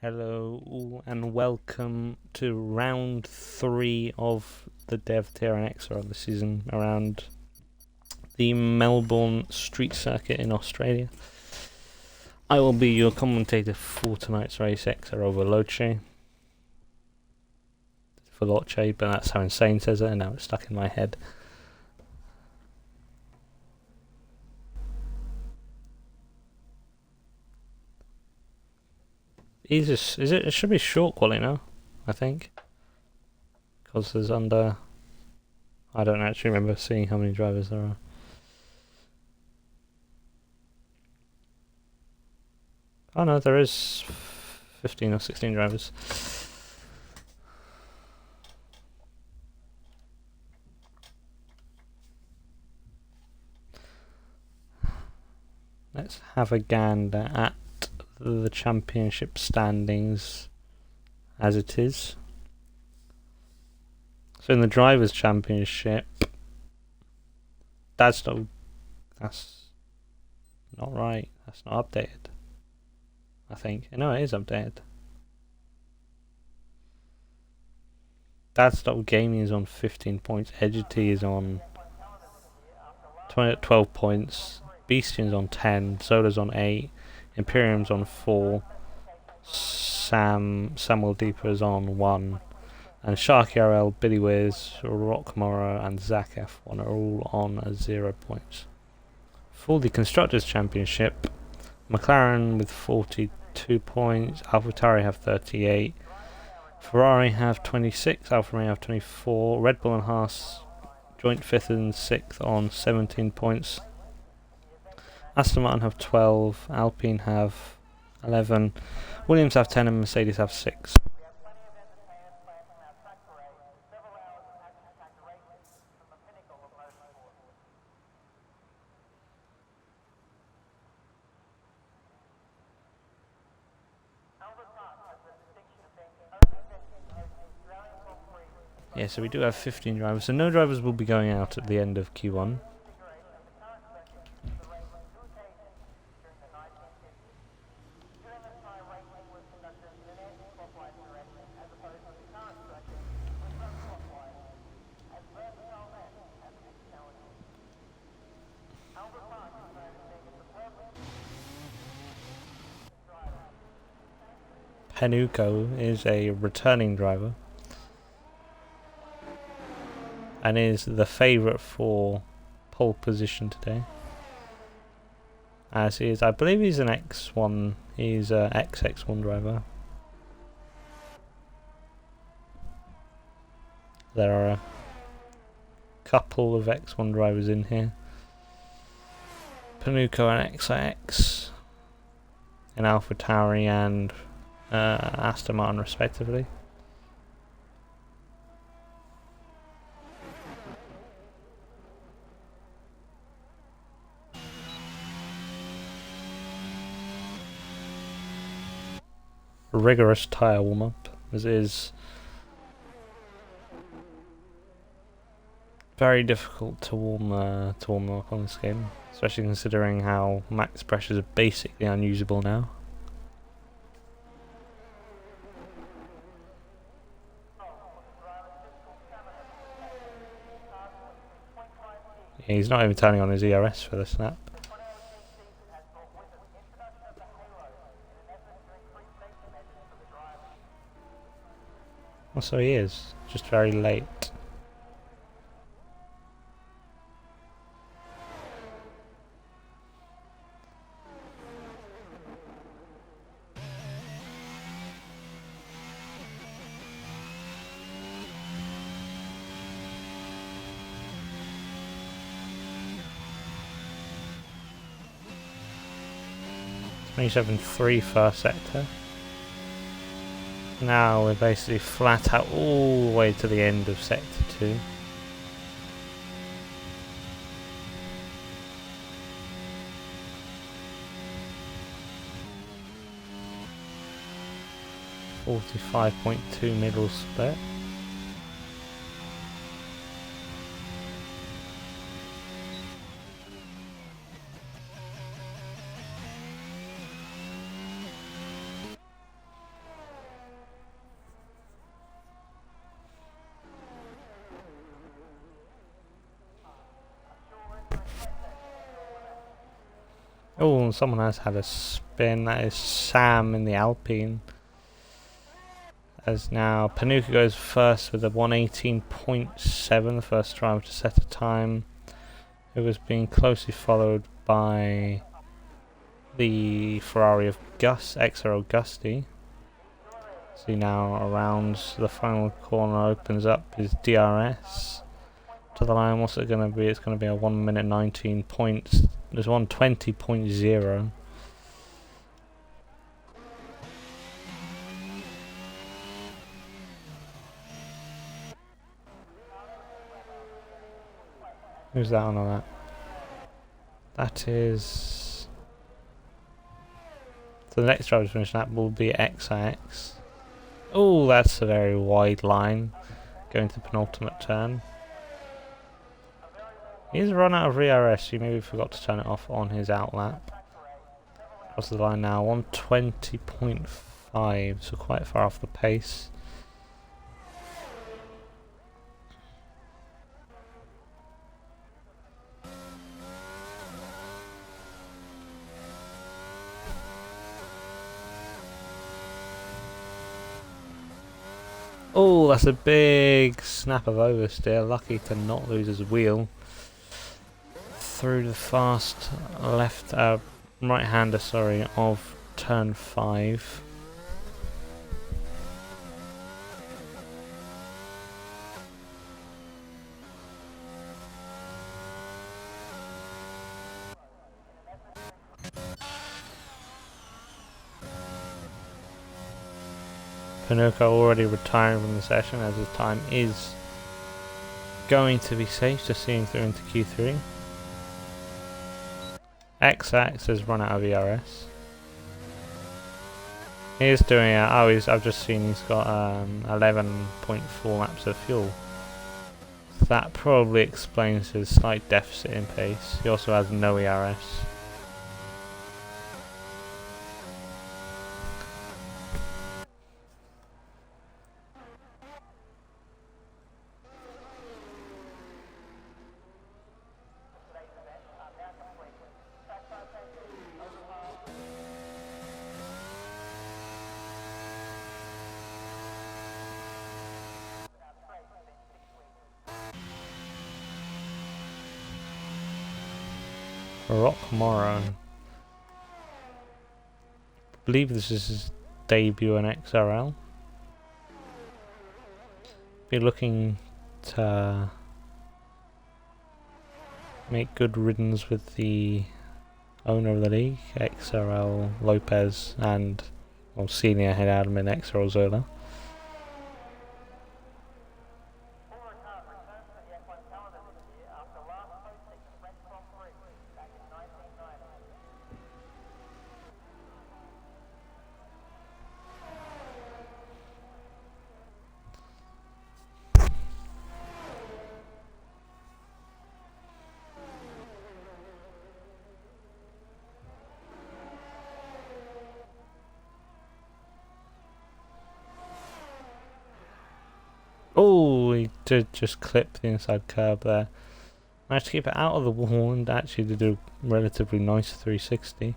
Hello and welcome to round 3 of the Dev Tier and Extra of the season around the Melbourne Street Circuit in Australia. I will be your commentator for tonight's race, Extra over Veloce, but that's how Insane says it and now it's stuck in my head. It should be short quality now, I think. Because there's I don't actually remember seeing how many drivers there are. Oh no, there is 15 or 16 drivers. Let's have a gander at the championship standings as it is. So in the Drivers' Championship, that's not right. That's not updated. I think. No, it is updated. Dadstop Gaming is on 15 points. Edgity is on 12 points. Beastian's on 10. Soda's on 8. Imperium's on 4. Samuel Deeper is on 1. And Sharky RL, Billy Wiz, Rockmora and Zach F1 are all on 0 points. For the Constructors' Championship, McLaren with 42 points, AlphaTauri have 38, Ferrari have 26, Alfa Romeo have 24, Red Bull and Haas joint 5th and 6th on 17 points. Aston Martin have 12, Alpine have 11, Williams have 10 and Mercedes have 6. Yeah, so we do have 15 drivers, so no drivers will be going out at the end of Q1. Penuco is a returning driver and is the favourite for pole position today, as he is, I believe he's an X1, he's an XX1 driver. There are a couple of X1 drivers in here. Penuco and XIX, and AlphaTauri and Aston Martin respectively. Rigorous tyre warm up, as it is very difficult to warm them up on this game, especially considering how max pressures are basically unusable now. Yeah, he's not even turning on his ERS for this lap. Well, so he is, just very late. .27.3 first sector. Now we're basically flat out all the way to the end of sector 2. .45.2 middle split. Oh, and someone has had a spin. That is Sam in the Alpine. As now Panuka goes first with a 1:18.7, the first driver to set a time. It was being closely followed by the Ferrari of XRL Gusty. See now around the final corner opens up his DRS to the line. What's it going to be? It's going to be a 1 minute 19 points. There's 1:20.0. Who's that on that? That is... So the next driver to finish that will be XIX. Oh, that's a very wide line. Going to the penultimate turn. He's run out of RRS. He maybe forgot to turn it off on his outlap. Across the line now, 1:20.5, so quite far off the pace. Oh, that's a big snap of oversteer. Lucky to not lose his wheel. Through the fast left, right-hander, sorry, of turn 5. Panuka already retiring from the session as his time is going to be safe to see him through into Q3. XX has run out of ERS. He is doing it. Oh, I've just seen he's got 11.4 laps of fuel. That probably explains his slight deficit in pace. He also has no ERS. Rock Morrow. I believe this is his debut in XRL. Be looking to make good riddance with the owner of the league, XRL Lopez, and senior head admin XRL Zola. Oh, he did just clip the inside curb there. Managed to keep it out of the wall and actually did a relatively nice 360.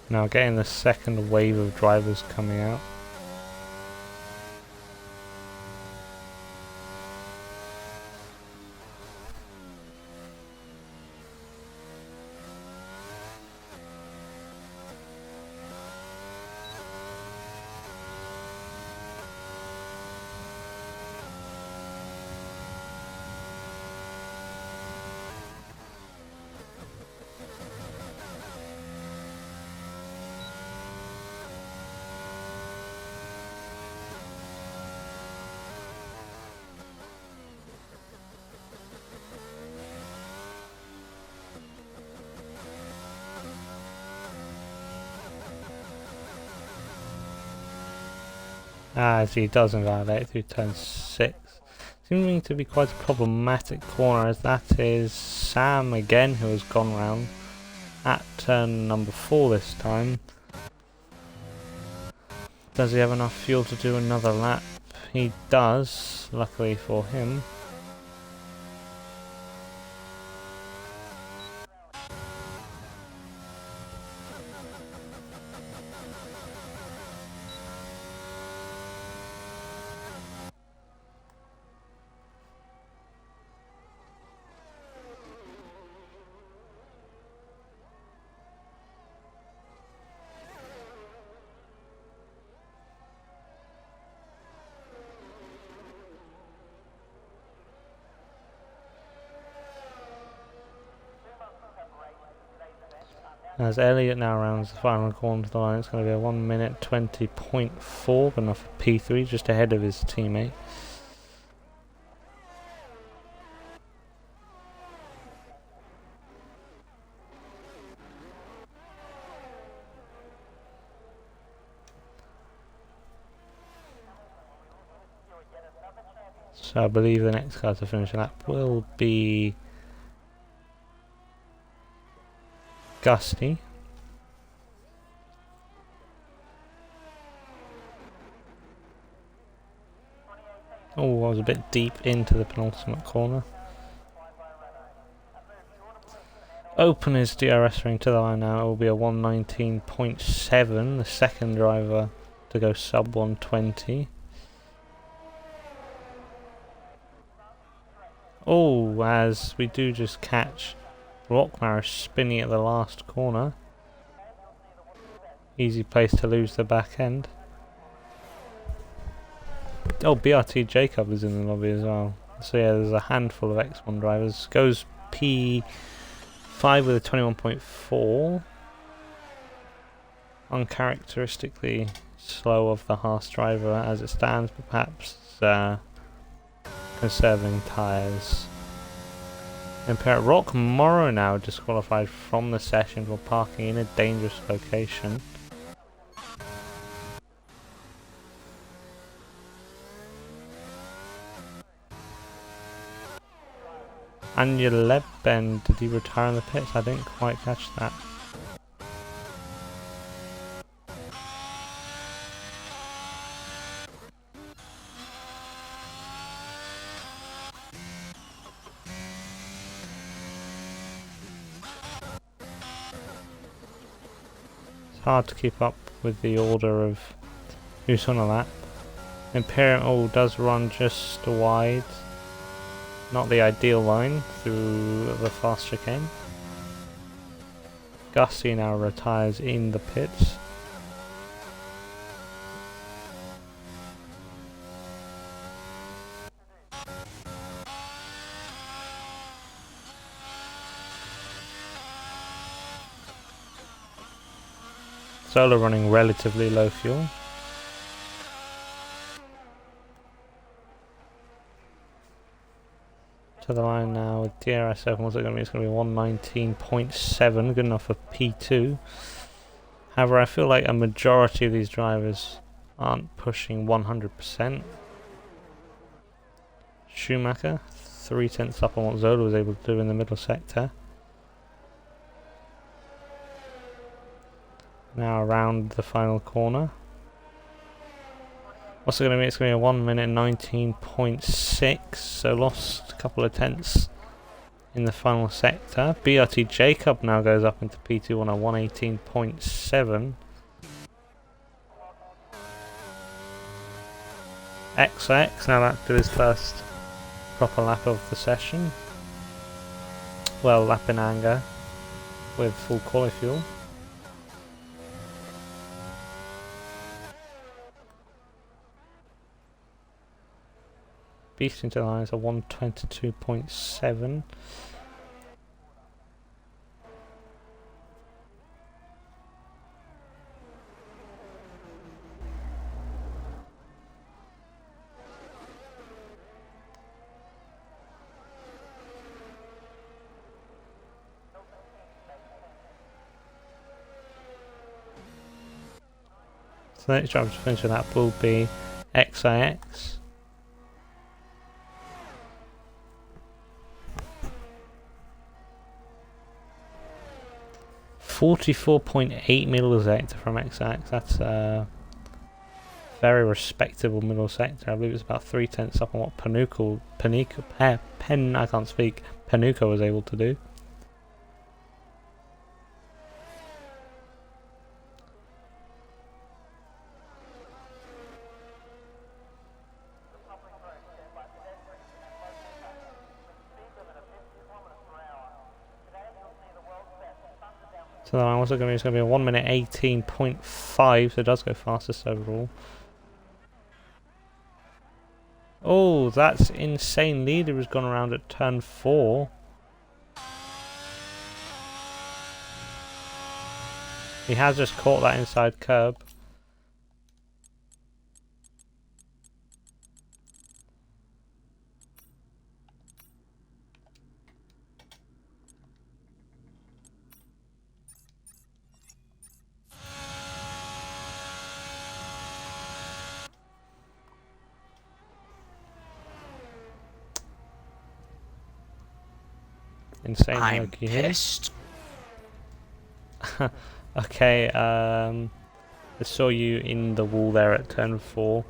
Now getting the second wave of drivers coming out. as he does invalidate through turn 6. Seeming to be quite a problematic corner, as that is Sam again who has gone round at turn number 4 this time. Does he have enough fuel to do another lap? He does, luckily for him. As Elliot now rounds the final corner to the line, it's going to be a 1 minute 20.4, good enough for P3, just ahead of his teammate. So I believe the next car to finish the lap will be Gusty. Oh, I was a bit deep into the penultimate corner. Open his DRS ring to the line now. It will be a 119.7, the second driver to go sub 120. Oh, as we do just catch Rockmar spinning at the last corner. Easy place to lose the back end. Oh, BRT Jacob is in the lobby as well. So yeah, there's a handful of X1 drivers. Goes P5 with a 21.4. Uncharacteristically slow of the Haas driver as it stands, but perhaps conserving tyres. Imperial Rock Morrow now disqualified from the session for parking in a dangerous location. Anja Lebben, did he retire in the pits? I didn't quite catch that. Hard to keep up with the order of who's on a lap. Imperial does run just wide, not the ideal line through the fast chicane. Gussie now retires in the pits. Solo running relatively low fuel. To the line now with DRS open. What's it going to be? It's going to be 119.7, good enough for P2. However, I feel like a majority of these drivers aren't pushing 100%. Schumacher, 3/10 up on what Zola was able to do in the middle sector. Now around the final corner. What's it going to be? It's going to be a 1 minute 19.6, so lost a couple of tenths in the final sector. BRT Jacob now goes up into P2 on a 118.7. XX now back to his first proper lap of the session. Well, lap in anger with full quali fuel. Beast into the line is a 122.7. So the next driver to finish with that will be XIX. 44.8 middle sector from XX. That's a very respectable middle sector. I believe it's about 3/10 up on what Panuco was able to do. So what's it going to be? It's going to be a 1 minute 18.5, so it does go fastest overall. Oh, that's insane. Leader has gone around at turn 4. He has just caught that inside curb. Insane. I'm pissed. Okay, I saw you in the wall there at turn 4.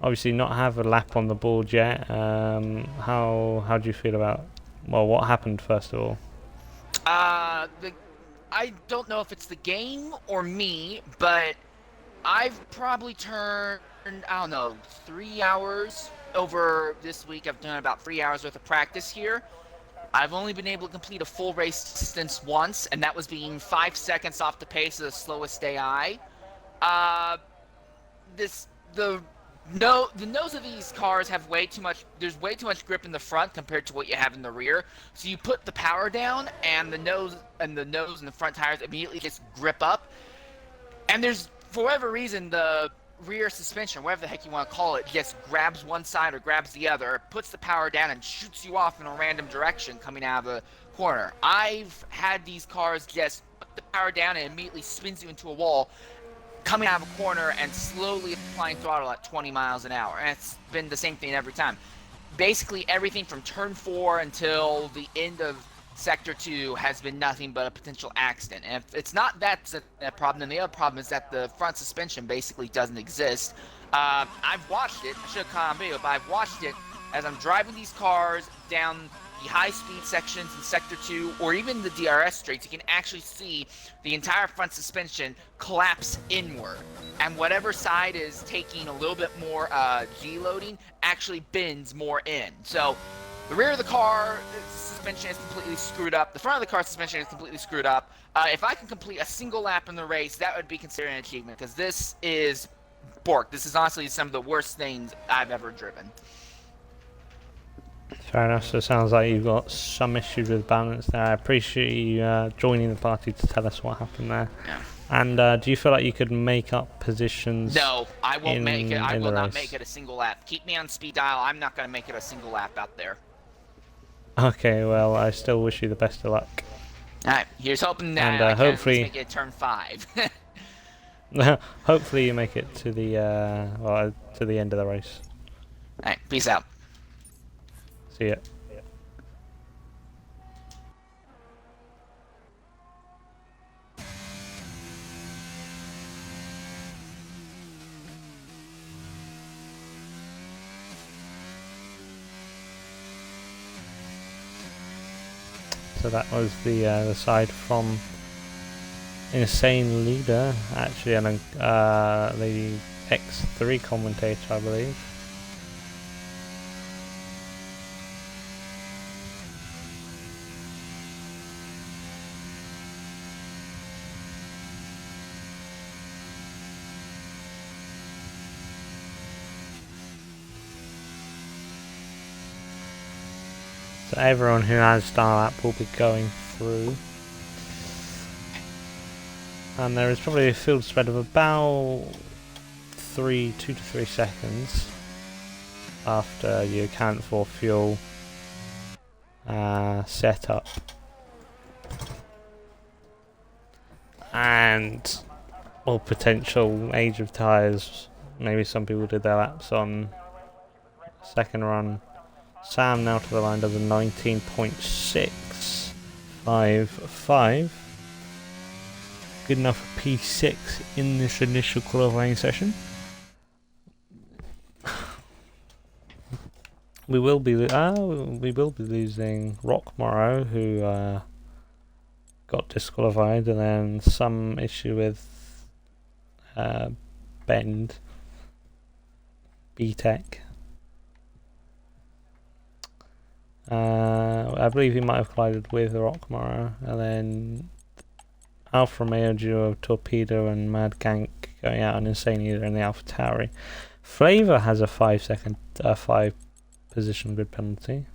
Obviously not have a lap on the board yet. How do you feel about, well, what happened first of all? I don't know if it's the game or me, but I've probably turned, I don't know, 3 hours over this week. I've done about 3 hours worth of practice here. I've only been able to complete a full race distance once, and that was being 5 seconds off the pace of the slowest AI. The nose of these cars have way too much. There's way too much grip in the front compared to what you have in the rear. So you put the power down, and the nose and the front tires immediately just grip up. And there's, for whatever reason, the rear suspension, whatever the heck you want to call it, just grabs one side or grabs the other, puts the power down, and shoots you off in a random direction coming out of the corner. I've had these cars just put the power down and immediately spins you into a wall, coming out of a corner and slowly applying throttle at 20 miles an hour. And it's been the same thing every time. Basically, everything from turn 4 until the end of Sector 2 has been nothing but a potential accident. And if it's not that problem, then the other problem is that the front suspension basically doesn't exist. I've watched it. I should have caught on video, but I've watched it as I'm driving these cars down the high-speed sections in Sector 2, or even the DRS straights. You can actually see the entire front suspension collapse inward. And whatever side is taking a little bit more G-loading actually bends more in. So the rear of the car suspension is completely screwed up. The front of the car suspension is completely screwed up. If I can complete a single lap in the race, that would be considered an achievement, because this is bork. This is honestly some of the worst things I've ever driven. Fair enough. So it sounds like you've got some issues with balance there. I appreciate you joining the party to tell us what happened there. Yeah. And do you feel like you could make up positions? No, I won't make it. I will not race? make it a single lap. Keep me on speed dial. I'm not going to make it a single lap out there. Okay, well, I still wish you the best of luck. Alright, here's hoping that and, I hopefully can make it turn 5. Hopefully you make it to the to the end of the race. Alright, peace out. See ya. So that was the side from Insane Leader, actually, and the X3 commentator, I believe. So everyone who has Star App will be going through. And there is probably a field spread of about 2 to 3 seconds after you account for fuel setup. And or potential age of tyres Maybe some people did their laps on second run. Sam now to the line does a 19.655. Good enough for P6 in this initial qualifying session. we will be losing Rock Morrow, who got disqualified, and then some issue with Bend B-Tech. I believe he might have collided with Rock Morrow, and then Alfa Romeo duo Torpedo and Mad Gank going out on Insane Eater in the Alpha Tauri. Flavor has a 5 position grid penalty.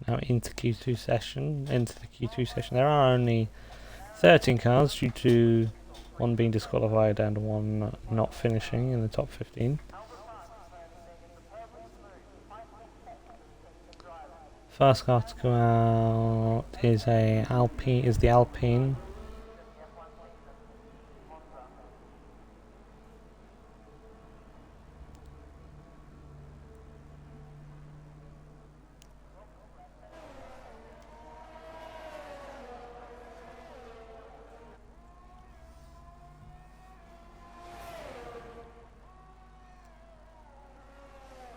Now into the Q2 session. There are only 13 cars due to one being disqualified and one not finishing in the top 15. First car to go out is the Alpine.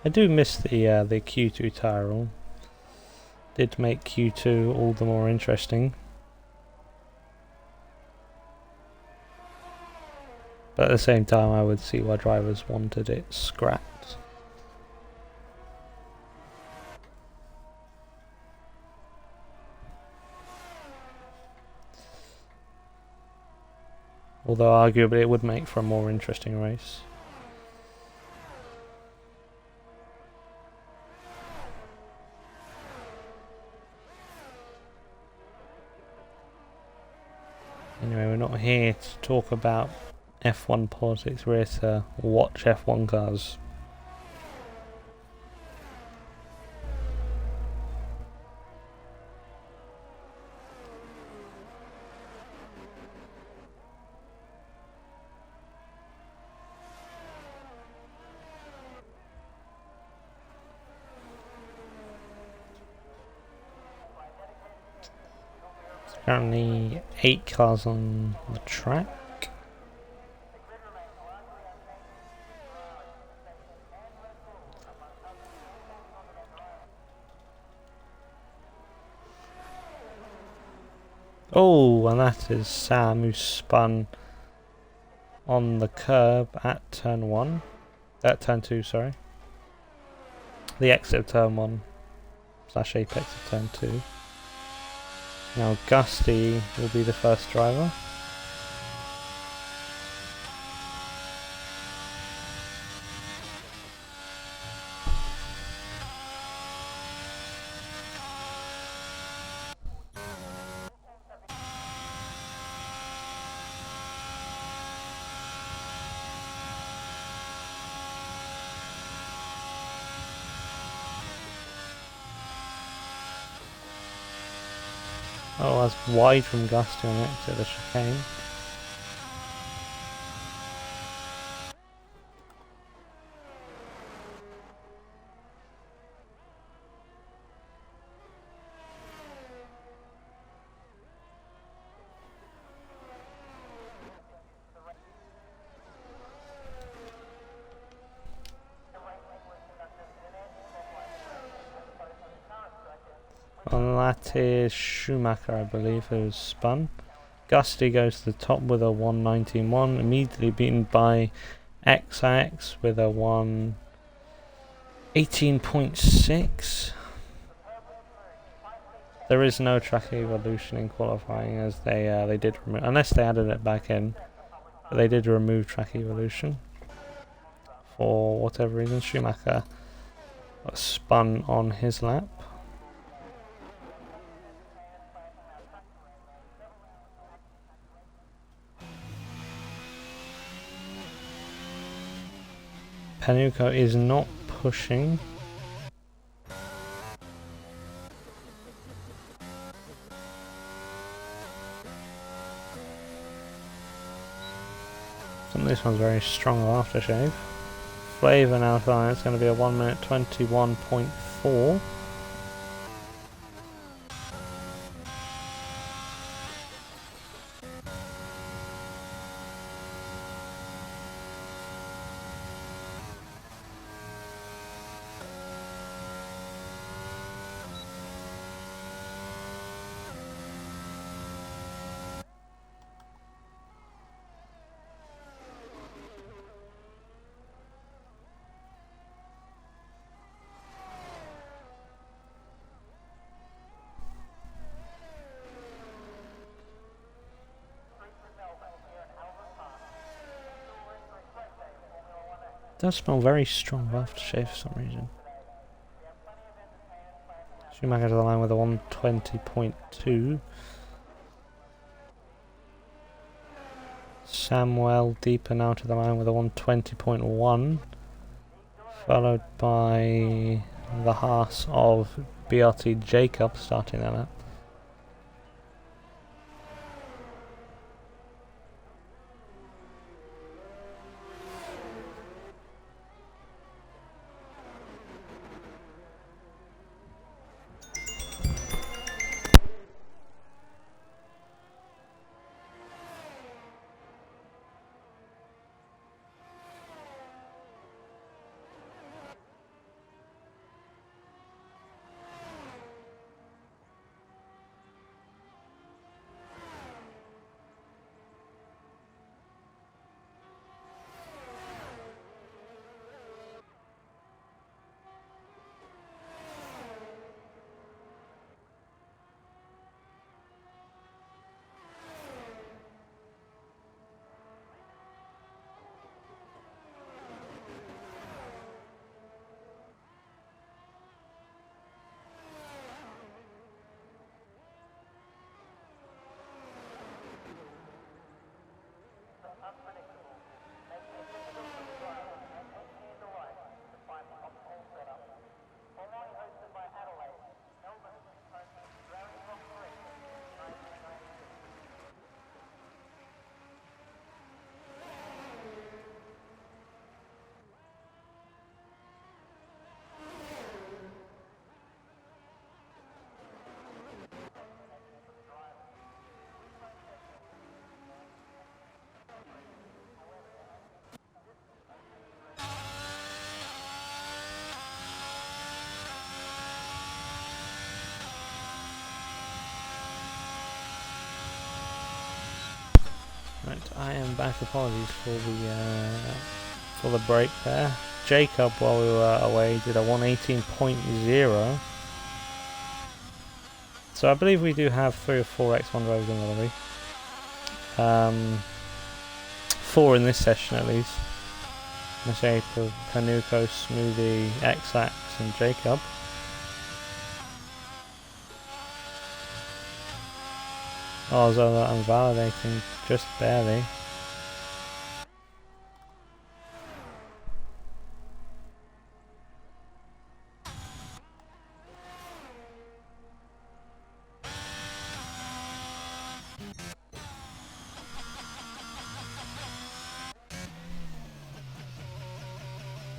I do miss the Q2 tyre rule. Did make Q2 all the more interesting. But at the same time, I would see why drivers wanted it scrapped. Although arguably it would make for a more interesting race. Anyway, we're not here to talk about F1 politics, we're here to watch F1 cars. Currently 8 cars on the track. Oh, and that is Sam who spun on the curb at turn 1. At turn 2, sorry. The exit of turn 1 / apex of turn 2. Now Gusty will be the first driver. Oh, that's wide from Gusty on the exit of the chicane. And that is Schumacher, I believe, who's spun. Gusty goes to the top with a 119.1, immediately beaten by XX with a 118.6. There is no track evolution in qualifying, as they did remove, unless they added it back in, but they did remove track evolution for whatever reason. Schumacher got spun on his lap. Panuco is not pushing. This one's very strong aftershave. Flavor now fine, it's going to be a 1 minute 21.4. Does smell very strong of aftershave for some reason. Schumacher to the line with a 120.2. Samuel deeper now to the line with a 120.1. Followed by the Haas of BRT Jacob starting that lap. Right, I am back. Apologies for the break there. Jacob, while we were away, did a 118.0. So I believe we do have 3 or 4 X1 drivers in the lobby. 4 in this session at least. In the shape of Panuco, Smoothie, Xax and Jacob. Oh, so I'm validating just barely.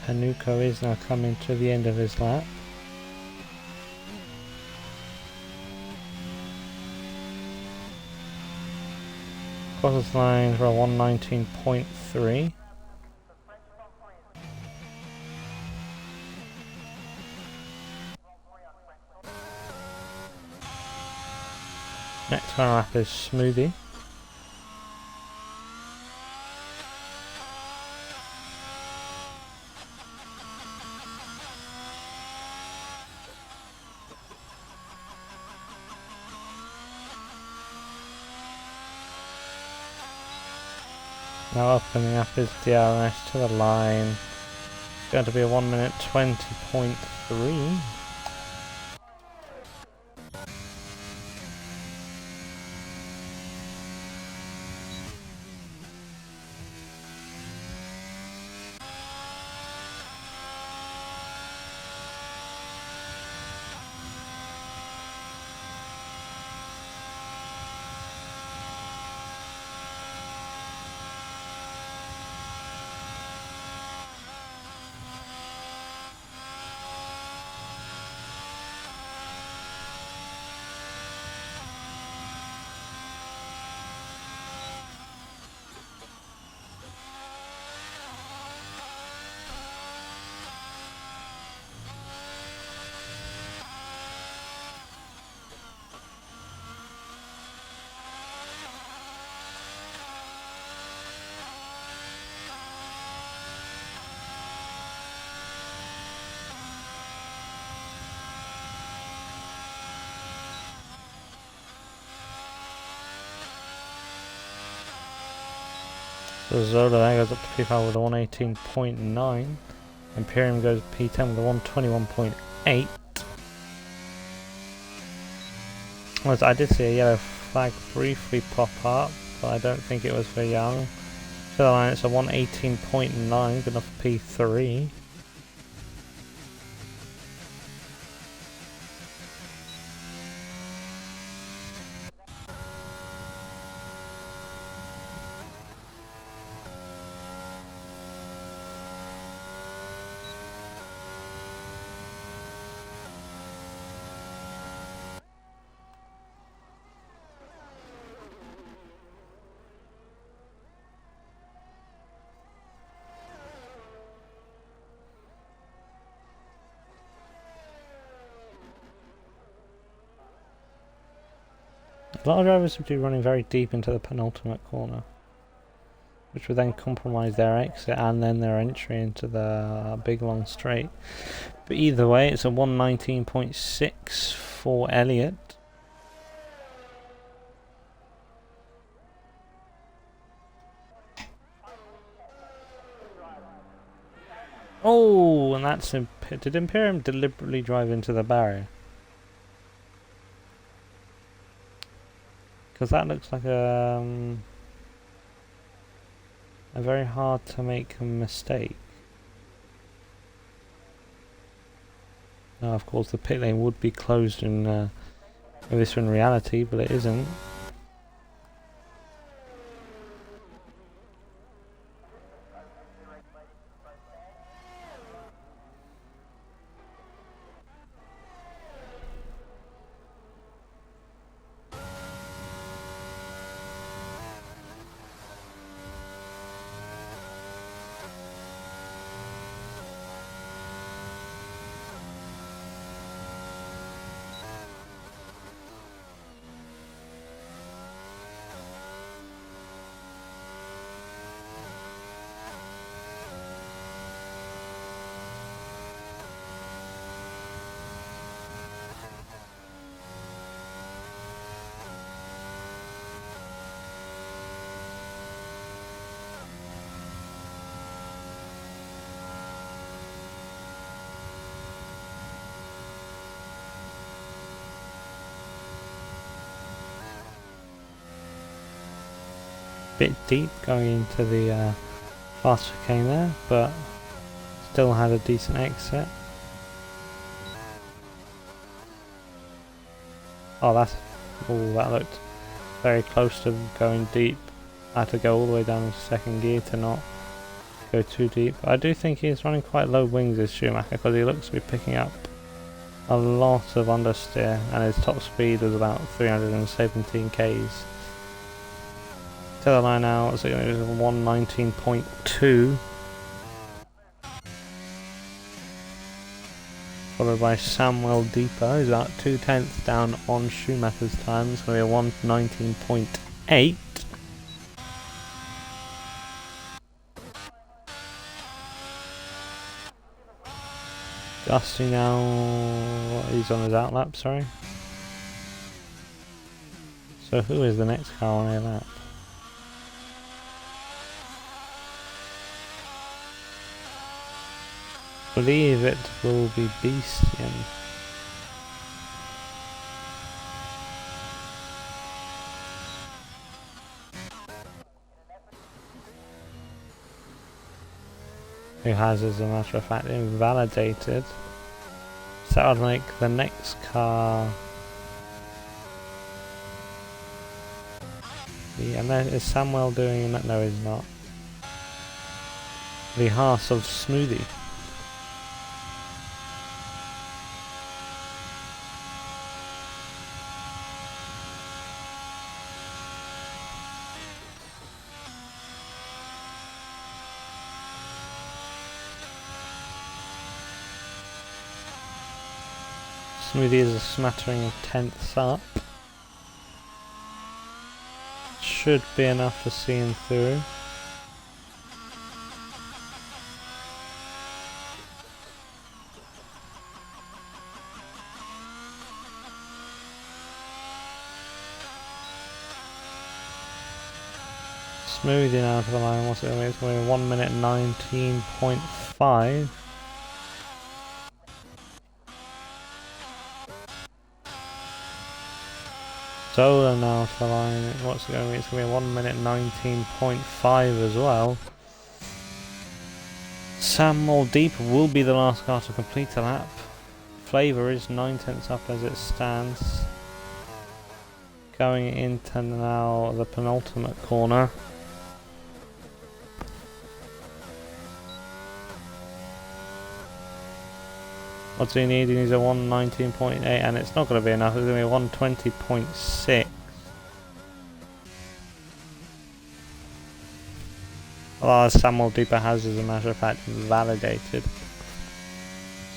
Panuco is now coming to the end of his lap. Crosses the line for a 119.3. Next one lap is Smoothie. Now opening up his DRS to the line. It's going to be a 1 minute 20.3. So Zola there goes up to P5 with a 118.9. Imperium goes P10 with a 121.8. Well, I did see a yellow flag briefly pop up, but I don't think it was for Young. To the line, it's a 118.9, good enough for P3. A lot of drivers would be running very deep into the penultimate corner, which would then compromise their exit and then their entry into the big long straight. But either way, it's a 119.6 for Elliott. Oh, and that's did Imperium deliberately drive into the barrier? Because that looks like a very hard to make a mistake. Now, of course, the pit lane would be closed in this in reality, but it isn't. Bit deep going into the fast chicane there, but still had a decent exit. Oh, that looked very close to going deep. I had to go all the way down to second gear to not go too deep. I do think he's running quite low wings, this Schumacher, because he looks to be picking up a lot of understeer, and his top speed was about 317 k's. To the line out, so it was 119.2. Followed by Samuel Deeper, who's about 2/10 down on Schumacher's time. It's going to be a 119.8. Dusty now, he's on his outlap, sorry. So who is the next car on their lap? believe it will be Beastian. Who has, as a matter of fact, invalidated. So that would make the next car. And then is Samuel doing that? No, he's not. The Hearts of Smoothie. Smoothie is a smattering of tenths up. Should be enough to see him through. Smoothie now to the line. What's it going to be? It's going to be 1 minute 19.5. Zola now to the line. What's it going to be? It's going to be 1 minute 19.5 as well. Sam Moldeep will be the last car to complete a lap. Flavor is 9 tenths up as it stands. Going into now the penultimate corner. What's he need? He needs a 119.8 and it's not going to be enough. It's going to be 120.6. Well, Samuel Deeper has, as a matter of fact, validated.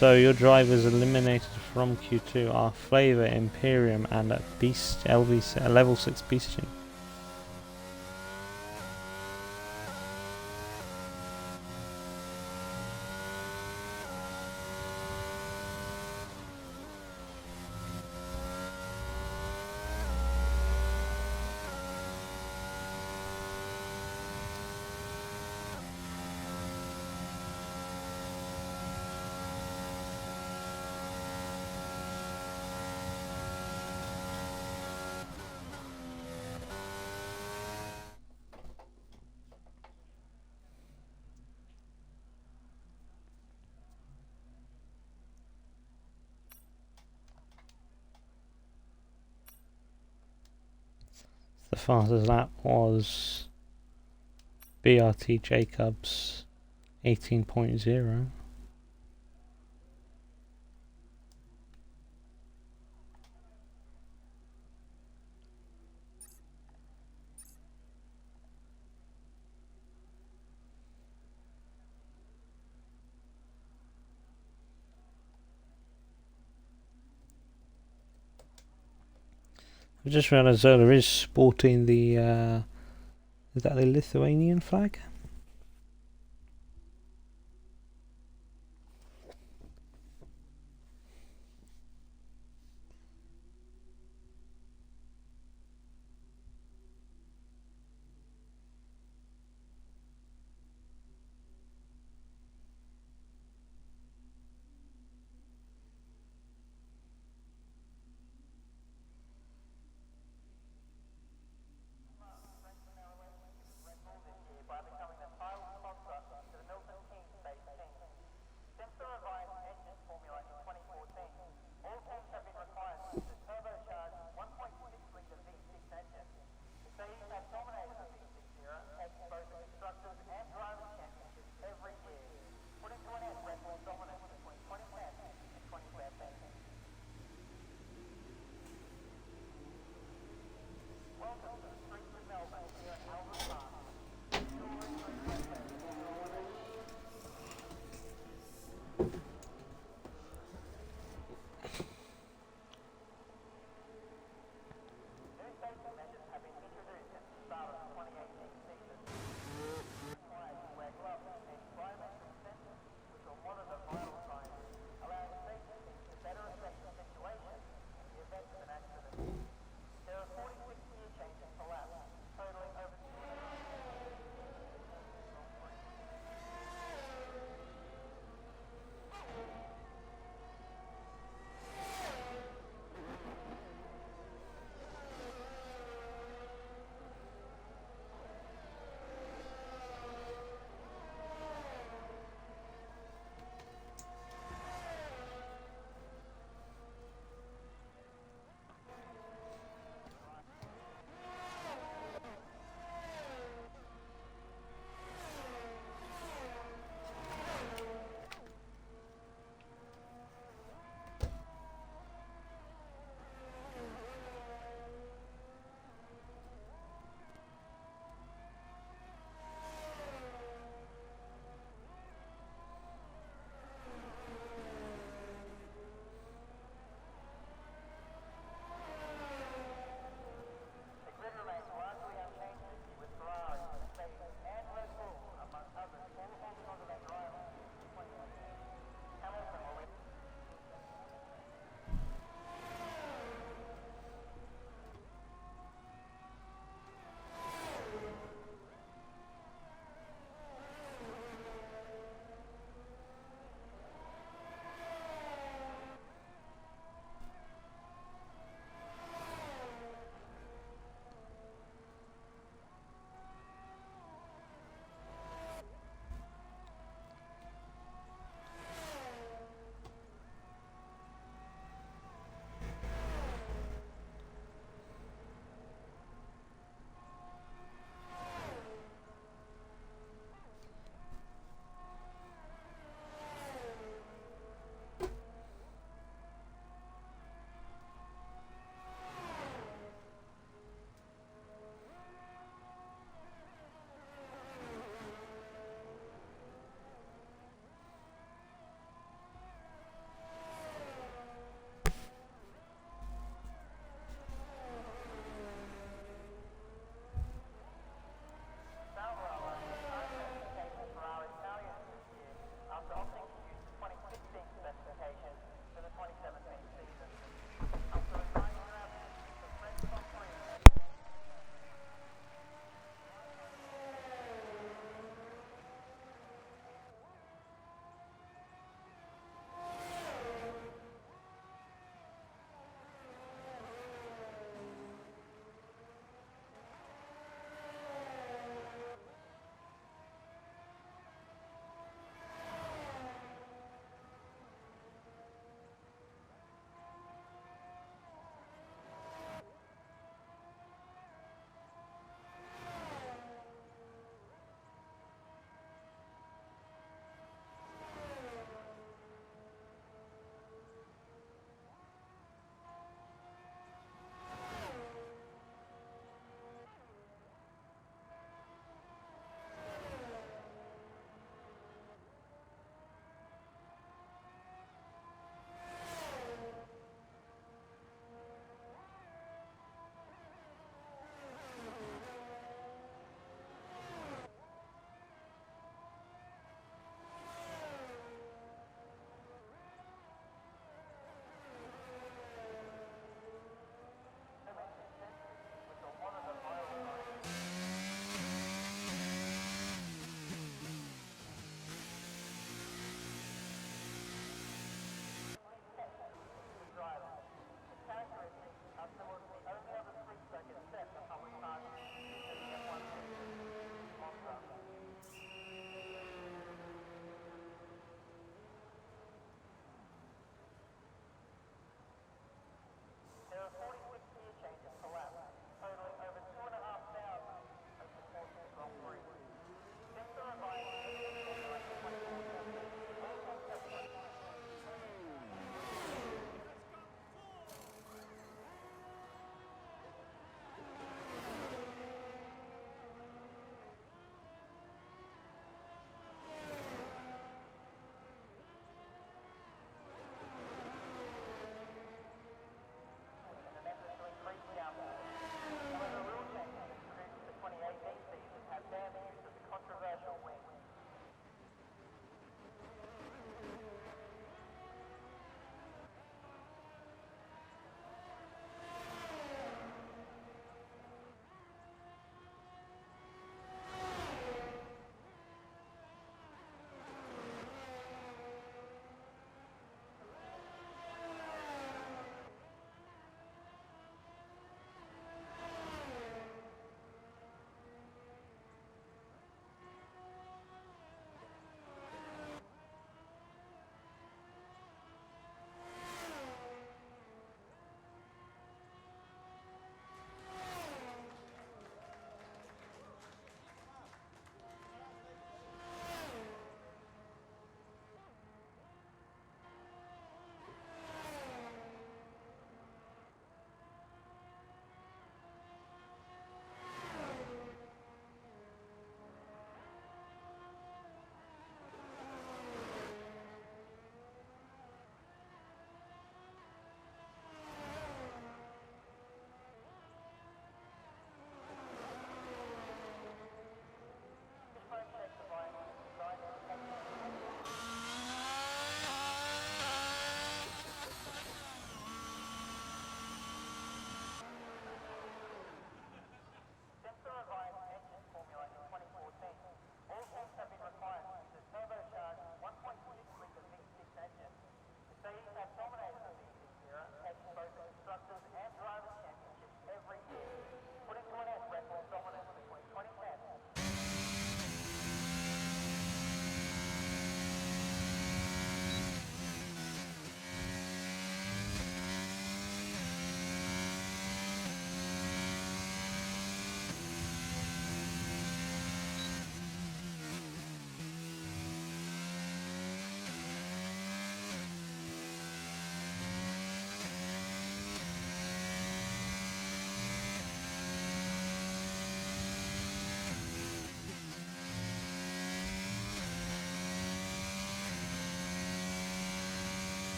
So your drivers eliminated from Q2 are Flavor, Imperium, and Beast LV Level 6 Beastian. The fastest lap was BRT Jacobs 18.0. I just realised Zola is sporting the is that the Lithuanian flag?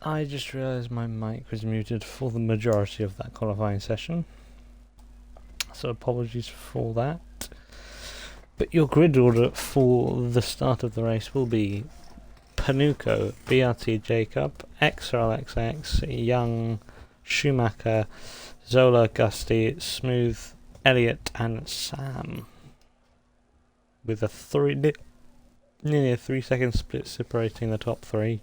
I just realised my mic was muted for the majority of that qualifying session, so apologies for that. But your grid order for the start of the race will be Panuco, BRT Jacob, XRLXX, Young, Schumacher, Zola, Gusty, Smooth, Elliott and Sam. With a nearly a 3-second split separating the top three.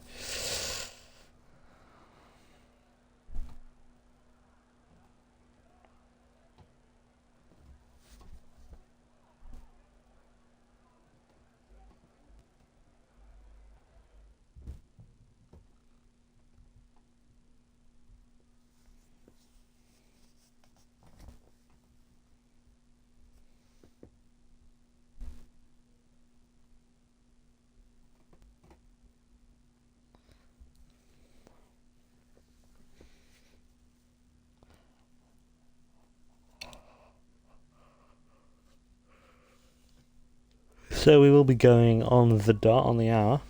So we will be going on the dot on the hour.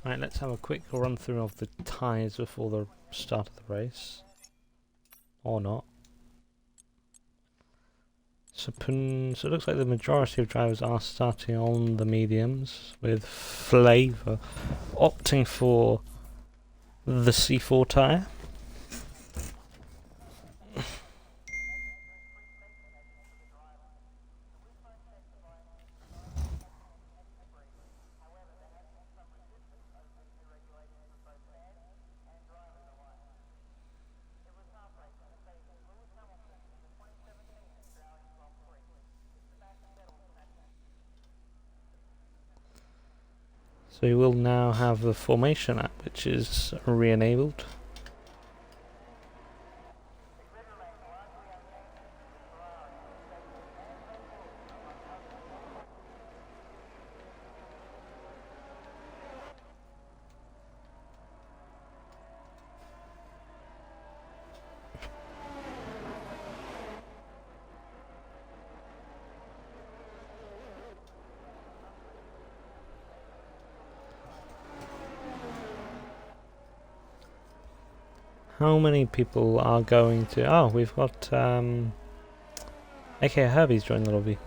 Right, let's have a quick run through of the tyres before the start of the race. Or not. So it looks like the majority of drivers are starting on the mediums, with Flavour opting for the C4 tyre. So you will now have the formation app, which is re-enabled. How many people are going to... Oh, we've got... AK Herbie's joined the lobby.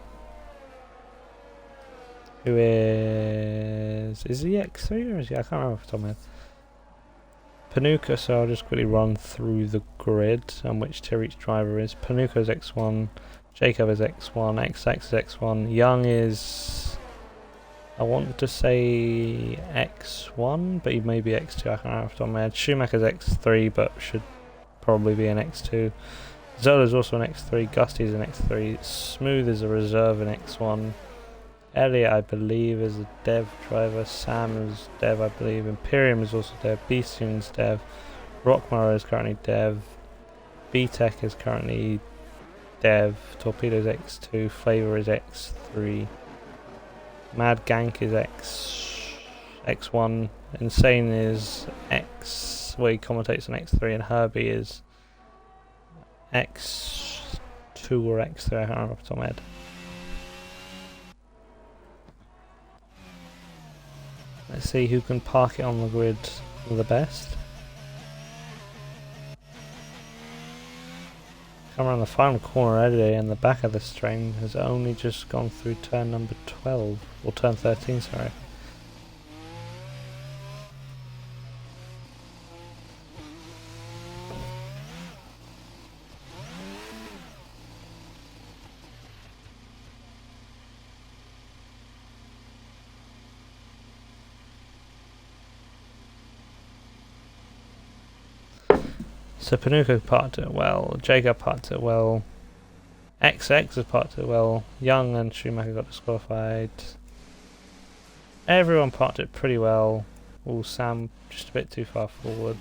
Who is... Is he X3 or is he... I can't remember off the top of my head. Panuka, so I'll just quickly run through the grid and which tier each driver is. Panuka's X1, Jacob is X1, XX is X1, Young is... I want to say X1, but he may be X2, I can't remember off the top of my head. Schumacher's X3, but should probably be an X2. Zola's also an X3, Gusty's an X3, Smooth is a reserve in X1. Elliot, I believe, is a dev driver. Sam is dev, I believe. Imperium is also dev. Beastion's dev. Rockmara is currently dev. B-Tech is currently dev. Torpedo's X2. Flavor is X3. Mad Gank is X1. Insane is X. Well, he commentates on X3, and Herbie is X2 or X3. I can't remember off the top of my head. Let's see who can park it on the grid the best. Come around the final corner Eddie, and the back of the string has only just gone through turn number 12, or turn 13, sorry. So Panuka parked it well, Jacob parked it well, XX has parked it well, Young and Schumacher got disqualified. Everyone parked it pretty well. Oh, Sam just a bit too far forward.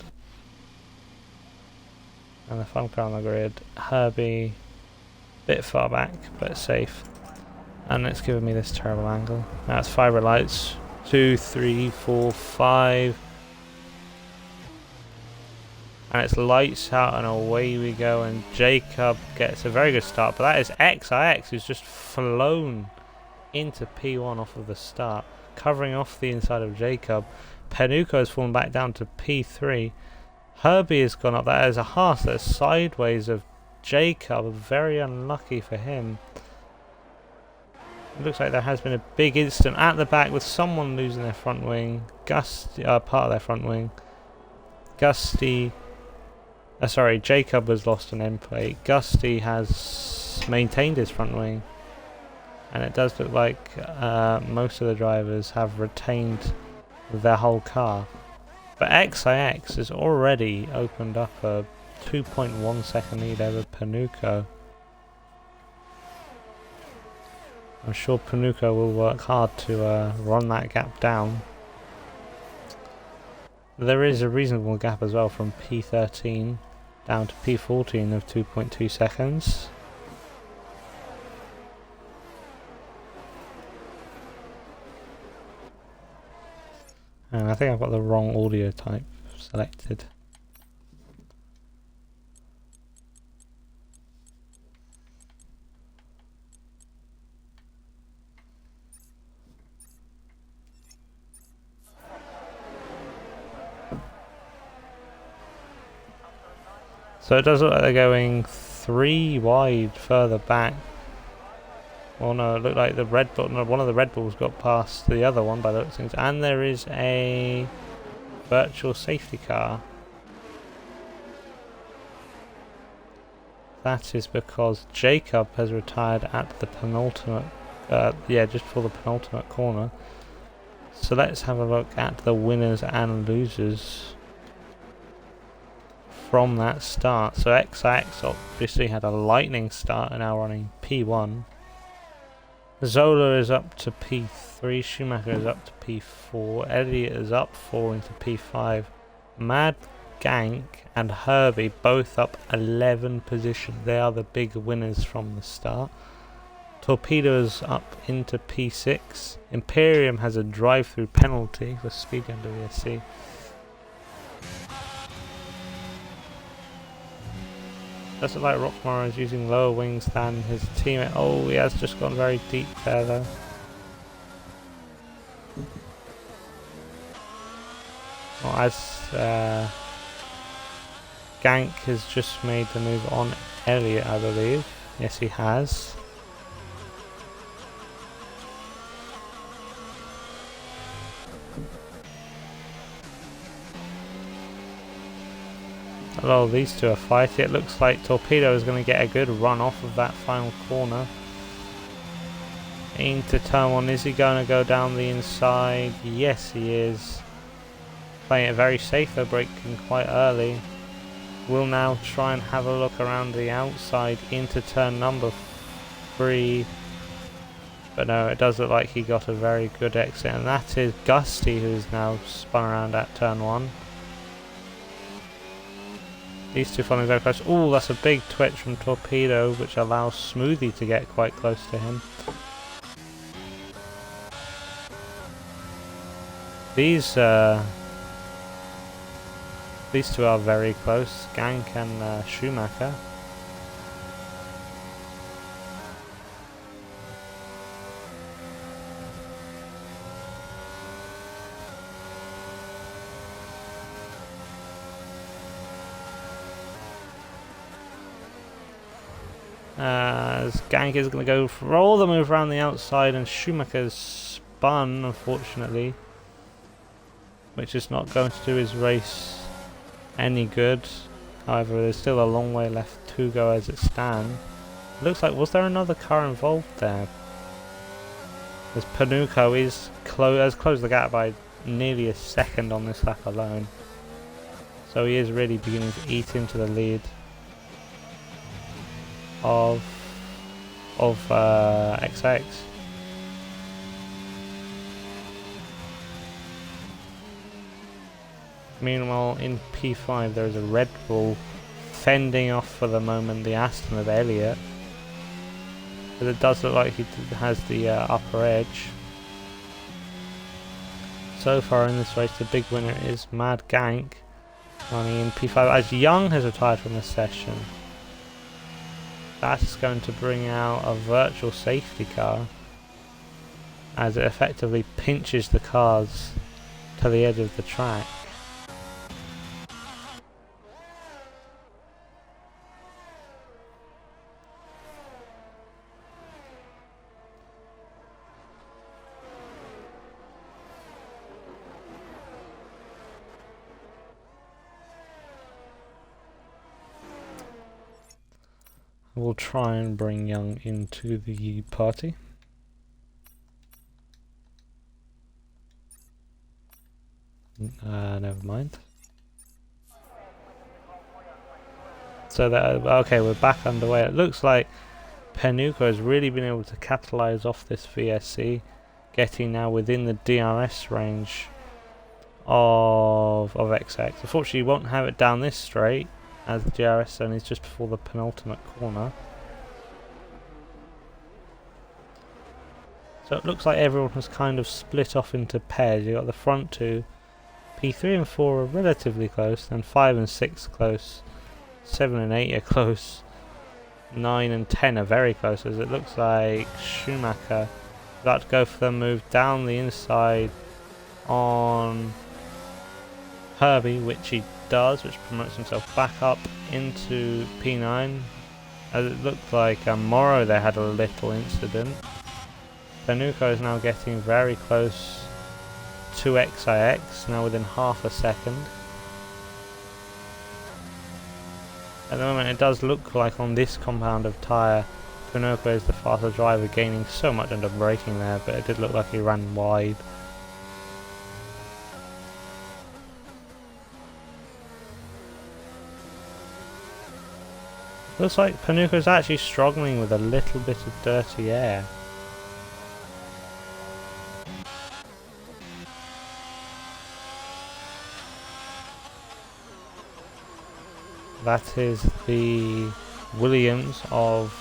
And the fun car on the grid, Herbie, bit far back, but safe. And it's giving me this terrible angle. Now it's 5 red lights, 2, 3, 4, 5. And it's lights out and away we go, and Jacob gets a very good start, but that is XIX who's just flown into P1 off of the start, covering off the inside of Jacob. Panuka has fallen back down to P3. Herbie has gone up. That is a Haas that is sideways of Jacob, very unlucky for him. It looks like there has been a big incident at the back with someone losing their front wing, part of their front wing. Jacob has lost an end plate. Gusty has maintained his front wing. And it does look like most of the drivers have retained their whole car. But XIX has already opened up a 2.1 second lead over Panuka. I'm sure Panuka will work hard to run that gap down. There is a reasonable gap as well from P13 down to P14 of 2.2 seconds. And I think I've got the wrong audio type selected. So it does look like they're going 3 wide further back. Oh no, it looked like the Red Bull, no, one of the Red Bulls got past the other one by the looks of things. And there is a virtual safety car. That is because Jacob has retired at the penultimate, just before the penultimate corner. So let's have a look at the winners and losers from that start. So XX obviously had a lightning start and now running P1. Zola is up to P3, Schumacher is up to P4, Elliott is up 4 into P5, Mad Gank and Herbie both up 11 positions. They are the big winners from the start. Torpedo's up into P6. Imperium has a drive-through penalty for speeding under VSC. Does look like Rockmore is using lower wings than his teammate. Oh, he has just gone very deep there though. Well, as Gank has just made the move on Elliott, I believe. Yes, he has. Well, these two are fighting. It looks like Torpedo is going to get a good run off of that final corner. Into turn 1. Is he going to go down the inside? Yes, he is. Playing it very safe, though, braking quite early. We'll now try and have a look around the outside into turn number 3. But no, it does look like he got a very good exit. And that is Gusty, who's now spun around at turn 1. These two following very close. Oh, that's a big twitch from Torpedo, which allows Smoothie to get quite close to him. These two are very close, Gank and Schumacher. As Gank is going to go for all the move around the outside, and Schumacher's spun, unfortunately, which is not going to do his race any good. However, there's still a long way left to go as it stands. It looks like, was there another car involved there? As Panuco has closed the gap by nearly a second on this lap alone. So he is really beginning to eat into the lead of XX. Meanwhile, in P5 there is a Red Bull fending off for the moment the Aston of Elliott, but it does look like he has the upper edge. So far in this race, the big winner is Mad Gank, running in P5 as Young has retired from the session. That's going to bring out a virtual safety car as it effectively pinches the cars to the edge of the track. We'll try and bring Young into the party. Never mind. So that okay, we're back underway. It looks like Panuco has really been able to capitalize off this VSC, getting now within the DRS range of XX. Unfortunately, you won't have it down this straight, as the DRS zone is just before the penultimate corner. So it looks like everyone has kind of split off into pairs. You've got the front two, P3 and 4 are relatively close, then 5 and 6 close, 7 and 8 are close, 9 and 10 are very close, as it looks like Schumacher about to go for the move down the inside on Herbie, which he does, which promotes himself back up into P9. As it looked like Morrow there had a little incident. Panuco is now getting very close to XIX, now within half a second. At the moment it does look like on this compound of tyre, Panuco is the faster driver, gaining so much under braking there, but it did look like he ran wide. Looks like Panuco's actually struggling with a little bit of dirty air. That is the Williams of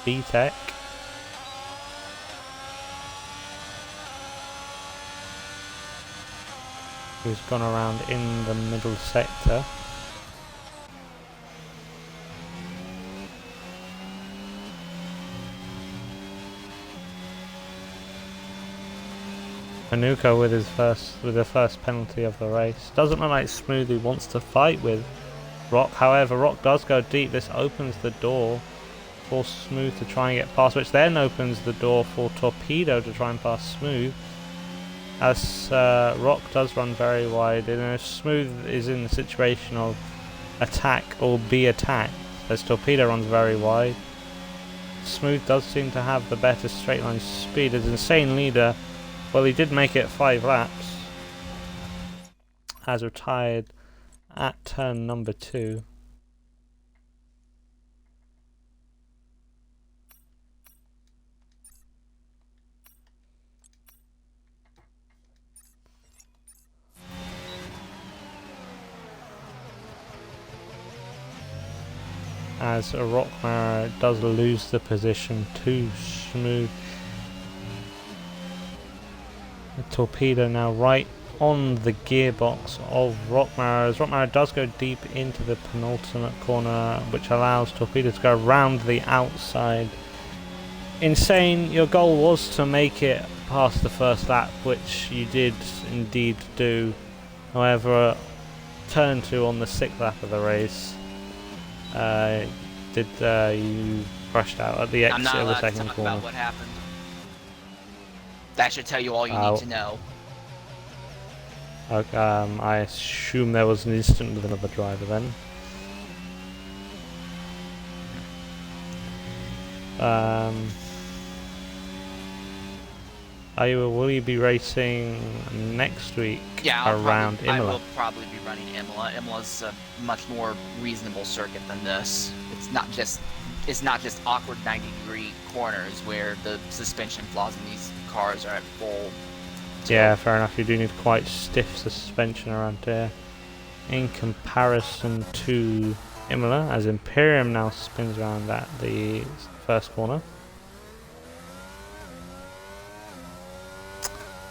B-Tech. Who's gone around in the middle sector. Panuco with the first penalty of the race. Doesn't look like Smoothie wants to fight with Rock. However, Rock does go deep. This opens the door for Smooth to try and get past, which then opens the door for Torpedo to try and pass Smooth. As Rock does run very wide, and Smooth is in the situation of attack or be attacked, as Torpedo runs very wide. Smooth does seem to have the better straight line speed. As Insane Leader, well, he did make it 5 laps, has retired at turn number 2. As a Rockmare does lose the position to Smooth. The Torpedo now right on the gearbox of Rockmare, as Rockmare does go deep into the penultimate corner, which allows Torpedo to go around the outside. Insane, your goal was to make it past the first lap, which you did indeed do. However, turn 2 on the 6th lap of the race, you crashed out at the exit of the second corner. I'm not allowed to talk about what happened. That should tell you all you need to know. Okay, I assume there was an incident with another driver then. Will you be racing next week around Imola? I will probably be running Imola. Imola's a much more reasonable circuit than this. It's not just awkward 90-degree corners where the suspension flaws in these cars are at full. Yeah, fair enough. You do need quite stiff suspension around here in comparison to Imola, as Imperium now spins around at the first corner.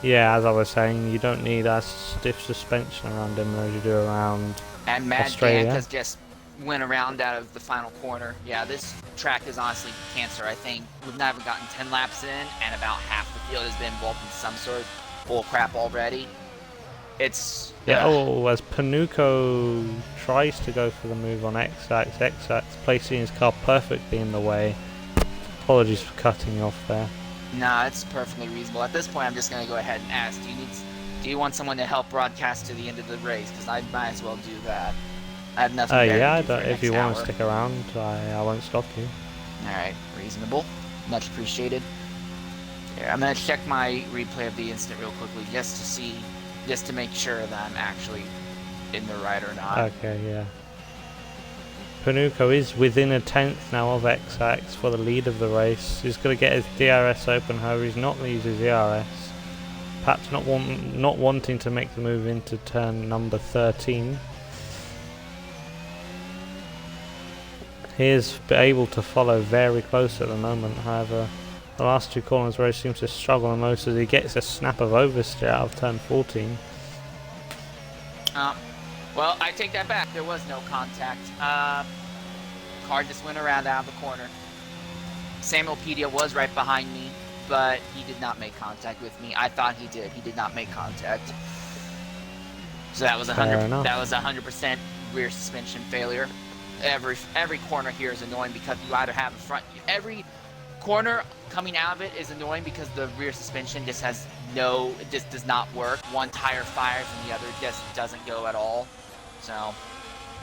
Yeah, as I was saying, you don't need as stiff suspension around Imola as you do around Australia. Mad Gank just went around out of the final corner. Yeah, this track is honestly cancer. I think we've never gotten 10 laps in, and about half the field has been involved in some sort of bull crap already. It's as Panuco tries to go for the move on XX placing his car perfectly in the way. Apologies for cutting you off there. Nah, it's perfectly reasonable. At this point, I'm just going to go ahead and ask, do you want someone to help broadcast to the end of the race? Because I might as well do that. I have nothing better to do for if you want to stick around, I won't stop you. Alright, reasonable. Much appreciated. Here, I'm going to check my replay of the incident real quickly just to make sure that I'm actually in the right or not. Okay, yeah. Panuco is within a tenth now of XX for the lead of the race. He's going to get his DRS open, however he's not going to use his ERS. Perhaps not wanting to make the move into turn number 13. He is able to follow very close at the moment, however the last 2 corners where he seems to struggle the most as he gets a snap of oversteer out of turn 14. Well, I take that back. There was no contact. Car just went around out of the corner. Samuel Pedia was right behind me, but he did not make contact with me. I thought he did. He did not make contact. So that was Fair enough. 100% rear suspension failure. Every corner here is annoying because you either have a front. Every corner coming out of it is annoying because the rear suspension just it just does not work. One tire fires and the other just doesn't go at all. So,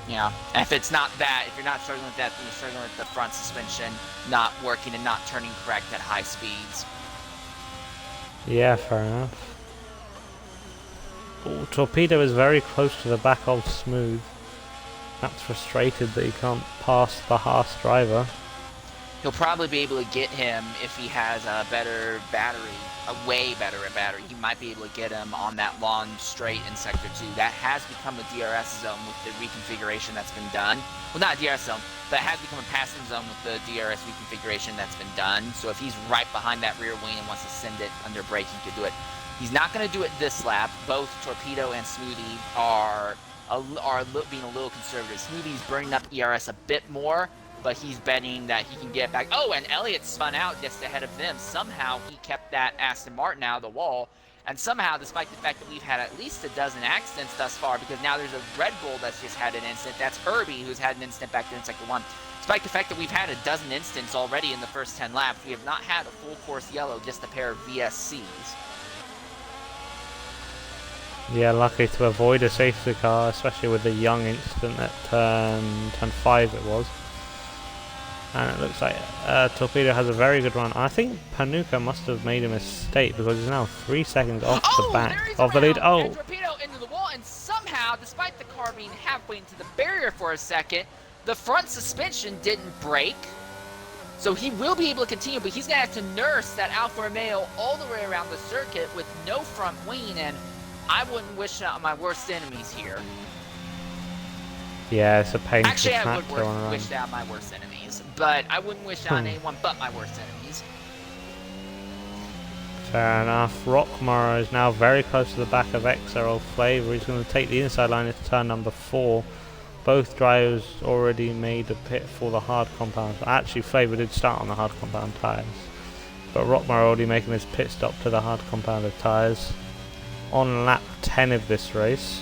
yeah. And if it's not that, if you're not struggling with that, then you're struggling with the front suspension not working and not turning correct at high speeds. Yeah, fair enough. Ooh, Torpedo is very close to the back of Smooth. That's frustrated that he can't pass the Haas driver. He'll probably be able to get him if he has a better battery, a way better battery. He might be able to get him on that long straight in Sector 2. That has become a DRS zone with the reconfiguration that's been done. Well, not a DRS zone, but it has become a passing zone with the DRS reconfiguration that's been done. So if he's right behind that rear wing and wants to send it under brake, he could do it. He's not going to do it this lap. Both Torpedo and Smoothie are being a little conservative. Smoothie's burning up ERS a bit more, but he's betting that he can get back. Oh, and Elliott spun out just ahead of them. Somehow he kept that Aston Martin out of the wall. And somehow, despite the fact that we've had at least a dozen accidents thus far, because now there's a Red Bull that's just had an incident. That's Herbie, who's had an incident back there in Sector 1. Despite the fact that we've had a dozen incidents already in the first 10 laps, we have not had a full course yellow, just a pair of VSCs. Yeah, lucky to avoid a safety car, especially with the young incident at turn 5 it was. And it looks like Torpedo has a very good run. I think Panuka must have made a mistake because he's now 3 seconds off the back of the lead. And Torpedo into the wall, and somehow, despite the car being halfway into the barrier for a second, the front suspension didn't break. So he will be able to continue, but he's going to have to nurse that Alfa Romeo all the way around the circuit with no front wing, and I wouldn't wish out my worst enemies here. Yeah, it's a pain. Actually, I would wish out my worst enemies, but I wouldn't wish on anyone but my worst enemies. Fair enough. Rockmore is now very close to the back of XRL Flavor. He's going to take the inside line into turn number 4. Both drivers already made a pit for the hard compound. Actually, Flavor did start on the hard compound tyres, but Rockmore already making his pit stop to the hard compounded tyres on lap 10 of this race.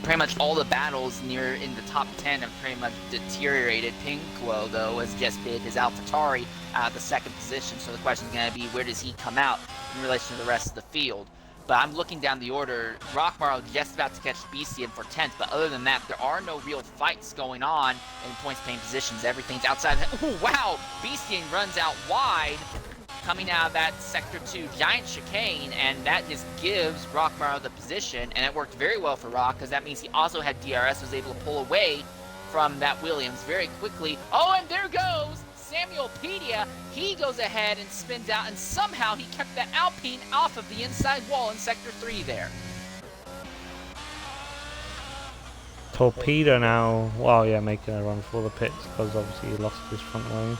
Pretty much all the battles near in the top 10 have pretty much deteriorated. Pinquo, though, has just bid his AlphaTauri out of the second position, so the question is going to be, where does he come out in relation to the rest of the field? But I'm looking down the order. Rockmar just about to catch BCM for 10th, but other than that, there are no real fights going on in points paying positions. Everything's outside. Oh, wow! BCM runs out wide, coming out of that Sector 2 giant chicane, and that just gives Rockmar the position, and it worked very well for Rock, because that means he also had DRS, was able to pull away from that Williams very quickly. Oh, and there goes Samuel Pedia. He goes ahead and spins out, and somehow he kept that Alpine off of the inside wall in Sector 3 there. Torpedo now, well, yeah, making a run for the pits, because obviously he lost his front wing.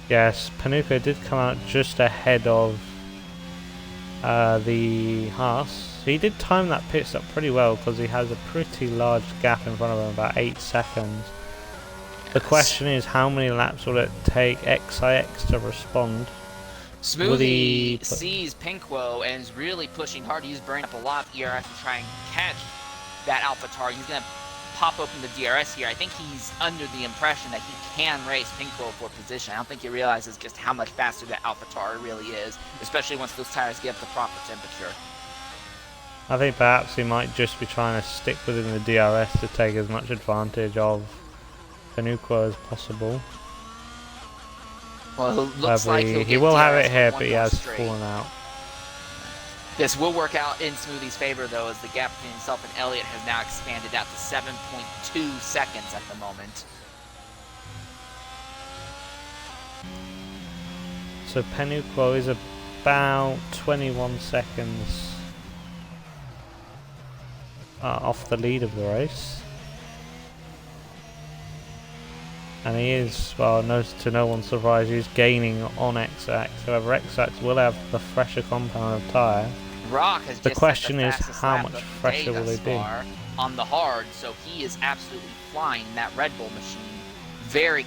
Yes, Panuka did come out just ahead of the Haas. He did time that pit stop pretty well because he has a pretty large gap in front of him, about 8 seconds. The question is, how many laps will it take XIX to respond? Smoothie sees Pinquo and is really pushing hard. He's burning up a lot of ERS to try and catch that AlphaTauri. He's going to pop open the DRS here. I think he's under the impression that he can race Pinquo for position. I don't think he realizes just how much faster that AlphaTauri really is, especially once those tires get up the proper temperature. I think perhaps he might just be trying to stick within the DRS to take as much advantage of Pinquo as possible. Well, it looks like he will have it here, but he has fallen out. This will work out in Smoothie's favor, though, as the gap between himself and Elliott has now expanded out to 7.2 seconds at the moment. So Pinquo is about 21 seconds off the lead of the race. And he is, well, to no one's surprise, he's gaining on XX. However, XX will have the fresher compound of tyre. Rock has the just question is, how much fresher will they be? On the hard, so he is absolutely flying that Red Bull machine. Very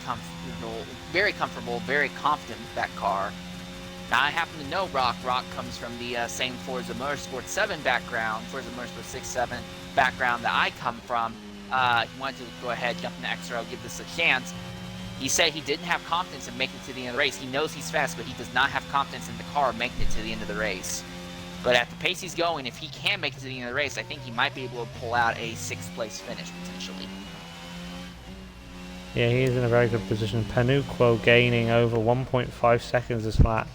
comfortable, very confident with that car. Now, I happen to know Rock. Rock comes from the same Forza Motorsport 7 background, Forza Motorsport 6-7 background that I come from. He wanted to go ahead, jump into XRL, give this a chance. He said he didn't have confidence in making it to the end of the race. He knows he's fast, but he does not have confidence in the car making it to the end of the race. But at the pace he's going, if he can make it to the end of the race, I think he might be able to pull out a 6th place finish, potentially. Yeah, he is in a very good position. Panuquo gaining over 1.5 seconds this lap.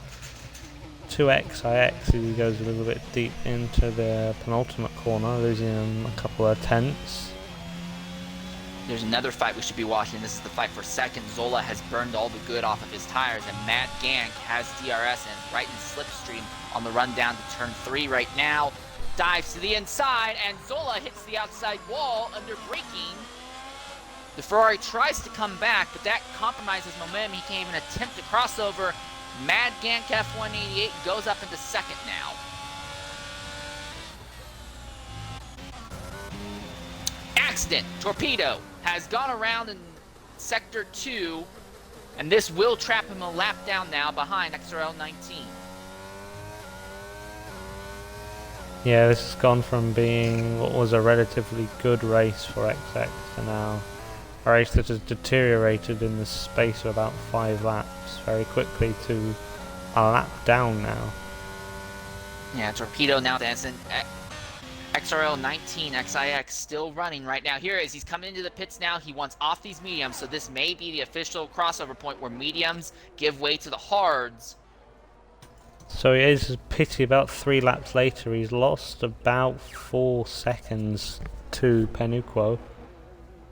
2XIX, he goes a little bit deep into the penultimate corner, losing a couple of tenths. There's another fight we should be watching. This is the fight for second. Zola has burned all the good off of his tires, and Matt Gank has DRS and right in slipstream on the run down to turn 3 right now. Dives to the inside, and Zola hits the outside wall under braking. The Ferrari tries to come back, but that compromises momentum. He can't even attempt to cross over. Mad Gank F188 goes up into second now. Accident. Torpedo has gone around in sector 2, and this will trap him a lap down now behind XRL 19. Yeah, this has gone from being what was a relatively good race for XX to now a race that has deteriorated in the space of about 5 laps very quickly to a lap down now. Yeah, Torpedo now dancing. XRL 19 XIX still running right now. Here is he's coming into the pits now. He wants off these mediums, so this may be the official crossover point where mediums give way to the hards. So it is a pity about 3 laps later. He's lost about 4 seconds to Panuquo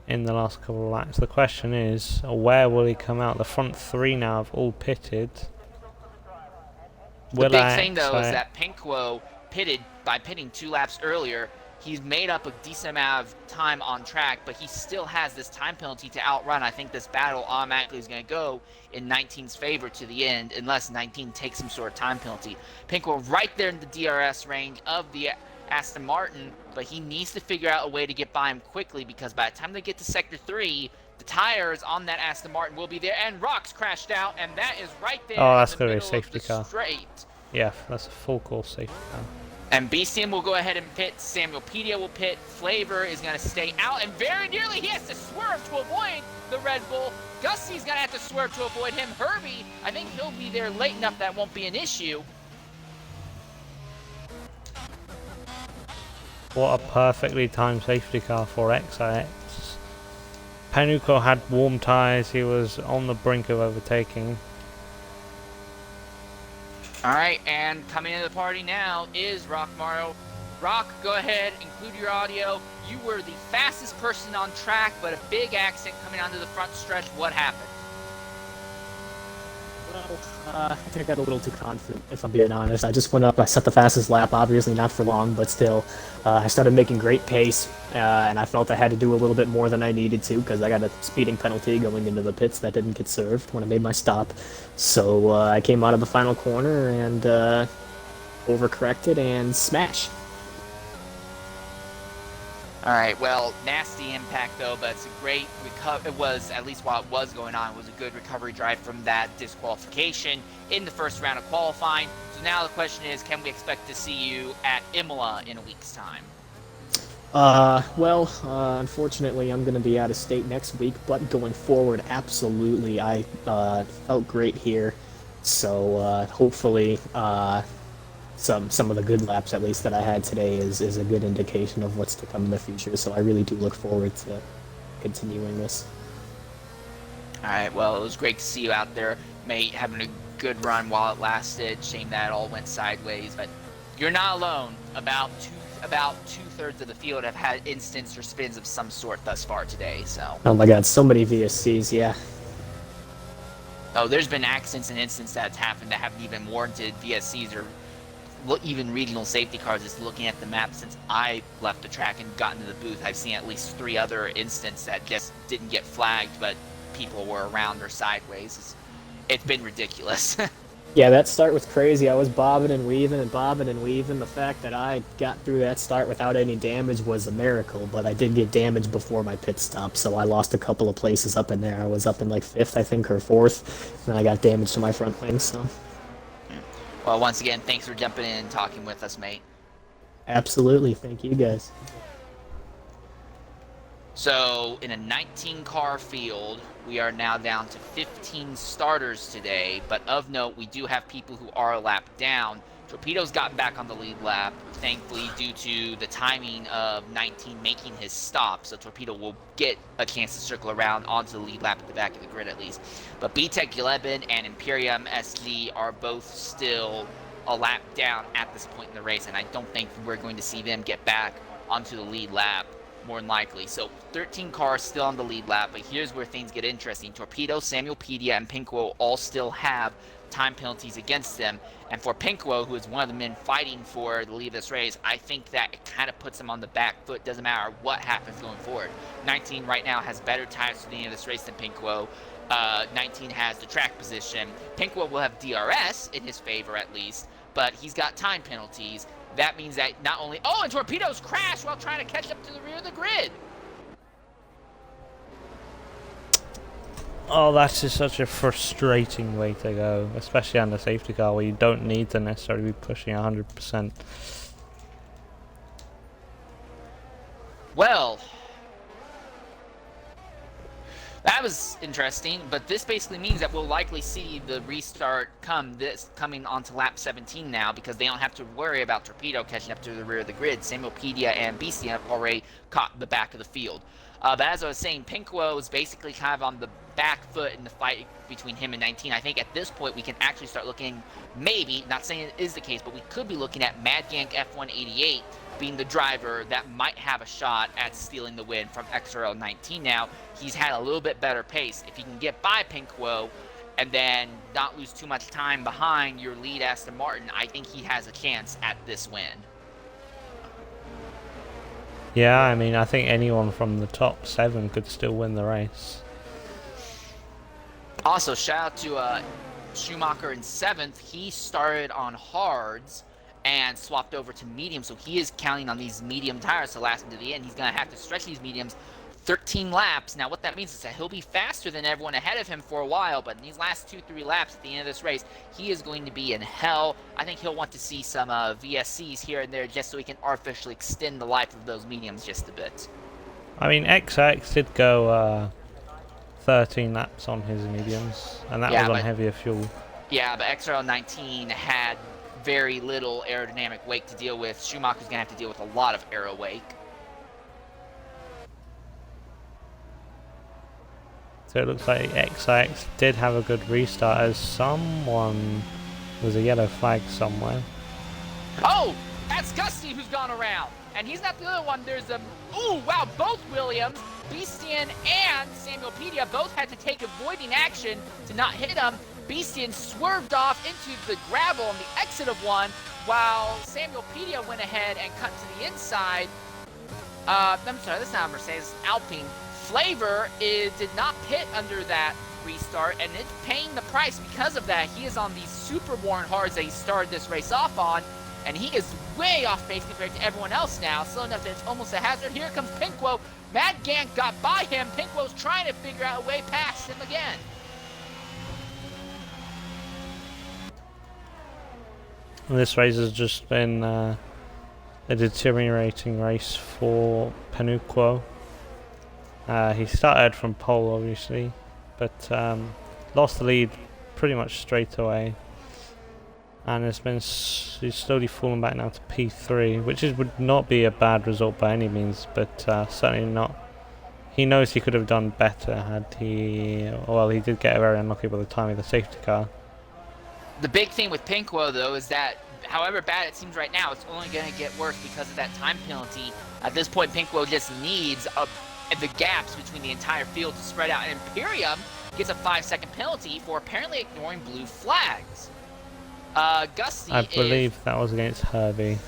in the last couple of laps. The question is, where will he come out? The front 3 now have all pitted. The big thing though is that Panuquo pitted by pitting 2 laps earlier. He's made up a decent amount of time on track, but he still has this time penalty to outrun. I think this battle automatically is going to go in 19's favor to the end, unless 19 takes some sort of time penalty. Panuquo right there in the DRS range of the Aston Martin, but he needs to figure out a way to get by him quickly, because by the time they get to sector 3, the tires on that Aston Martin will be there, and Rocks crashed out, and that is right there. Oh, that's in the going to be a middle safety of the car. Straight. Yeah, that's a full course safety car. And BCM will go ahead and pit. Samuel Pedia will pit. Flavor is going to stay out. And very nearly he has to swerve to avoid the Red Bull. Gusty's going to have to swerve to avoid him. Herbie, I think he'll be there late enough that won't be an issue. What a perfectly timed safety car for XIX. Panuquo had warm tyres. He was on the brink of overtaking. All right, and coming into the party now is Rock Mario. Rock, go ahead, include your audio. You were the fastest person on track, but a big accident coming onto the front stretch. What happened? Well, I think I got a little too confident, if I'm being honest. I just went up, I set the fastest lap, obviously not for long, but still. I started making great pace, and I felt I had to do a little bit more than I needed to, because I got a speeding penalty going into the pits that didn't get served when I made my stop. So I came out of the final corner and overcorrected and smash. All right, well, nasty impact though, but it's a great recovery. It was, at least while it was going on, it was a good recovery drive from that disqualification in the first round of qualifying. So now the question is, can we expect to see you at Imola in a week's time? Well, unfortunately, I'm going to be out of state next week, but going forward, absolutely. I felt great here, so hopefully some of the good laps, at least, that I had today is a good indication of what's to come in the future, so I really do look forward to continuing this. All right, well, it was great to see you out there, mate, having a good run while it lasted. Shame that it all went sideways, but you're not alone. About two-thirds of the field have had instants or spins of some sort thus far today, so. Oh my god, so many VSCs, yeah. Oh, there's been accidents and instances that's happened that haven't even warranted VSCs or even regional safety cars. Just looking at the map since I left the track and got into the booth, I've seen at least 3 other instances that just didn't get flagged, but people were around or sideways. It's been ridiculous. Yeah, that start was crazy. I was bobbing and weaving and bobbing and weaving. The fact that I got through that start without any damage was a miracle, but I did get damage before my pit stop, so I lost a couple of places up in there. I was up in like 5th, I think, or 4th, and I got damage to my front wing, so. Well, once again, thanks for jumping in and talking with us, mate. Absolutely. Thank you, guys. So, in a 19-car field, we are now down to 15 starters today, but of note, we do have people who are a lap down. Torpedo's gotten back on the lead lap, thankfully, due to the timing of 19 making his stop, so Torpedo will get a chance to circle around onto the lead lap at the back of the grid at least. But BTEC 11 and Imperium SG are both still a lap down at this point in the race, and I don't think we're going to see them get back onto the lead lap more than likely. So 13 cars still on the lead lap, but here's where things get interesting. Torpedo, Samuel Pedia, and Pinkwo all still have time penalties against them. And for Pinkwo, who is one of the men fighting for the lead of this race, I think that it kind of puts him on the back foot. Doesn't matter what happens going forward. 19 right now has better tires for the end of this race than Pinkwo. 19 has the track position. Pinkwo will have DRS in his favor at least, but he's got time penalties. That means that not only... Oh, and Torpedo's crashed while trying to catch up to the rear of the grid. Oh, that's just such a frustrating way to go, especially on the safety car where you don't need to necessarily be pushing 100%. Well, that was interesting, but this basically means that we'll likely see the restart coming onto lap 17 now, because they don't have to worry about Torpedo catching up to the rear of the grid. Samuel Pedia and BC have already caught the back of the field. But as I was saying, Pinkwo is basically kind of on the back foot in the fight between him and 19. I think at this point we can actually start looking, maybe, not saying it is the case, but we could be looking at Mad Yank F188 being the driver that might have a shot at stealing the win from XRL 19 now. He's had a little bit better pace. If he can get by Pinkwo and then not lose too much time behind your lead Aston Martin, I think he has a chance at this win. Yeah, I mean, I think anyone from the top 7 could still win the race. Also, shout out to Schumacher in 7th. He started on hards and swapped over to medium, so he is counting on these medium tires to last him to the end. He's going to have to stretch these mediums 13 laps. Now, what that means is that he'll be faster than everyone ahead of him for a while, but in these last 2-3 laps at the end of this race, he is going to be in hell. I think he'll want to see some VSCs here and there just so he can artificially extend the life of those mediums just a bit. I mean, XX did go 13 laps on his mediums, and that was on heavier fuel. Yeah, but XRL 19 had very little aerodynamic wake to deal with. Schumacher's going to have to deal with a lot of aero wake. So it looks like XX did have a good restart, as there's a yellow flag somewhere. Oh, that's Gusty who's gone around. And he's not the other one. There's ooh, wow, both Williams, Beastian and Samuel Pedia both had to take avoiding action to not hit him. Beastian swerved off into the gravel on the exit of one, while Samuel Pedia went ahead and cut to the inside. I'm sorry, that's not a Mercedes, Alpine. Flavor did not pit under that restart, and it's paying the price because of that. He is on these super worn hards that he started this race off on, and he is way off pace compared to everyone else now, slow enough that it's almost a hazard. Here comes Pinkwo. Mad Gank got by him. Pinkwo's trying to figure out a way past him again. And this race has just been a deteriorating race for Pinkwo. He started from pole, obviously, but lost the lead pretty much straight away, and he's slowly fallen back now to P3, which would not be a bad result by any means, but certainly not. He knows he could have done better had he... Well, he did get very unlucky by the time of the safety car. The big thing with Pinkwo, though, is that however bad it seems right now, it's only going to get worse because of that time penalty. At this point, Pinkwo just needs the gaps between the entire field to spread out, and Imperium gets a 5-second penalty for apparently ignoring blue flags. Gusty, I believe that was against Herbie.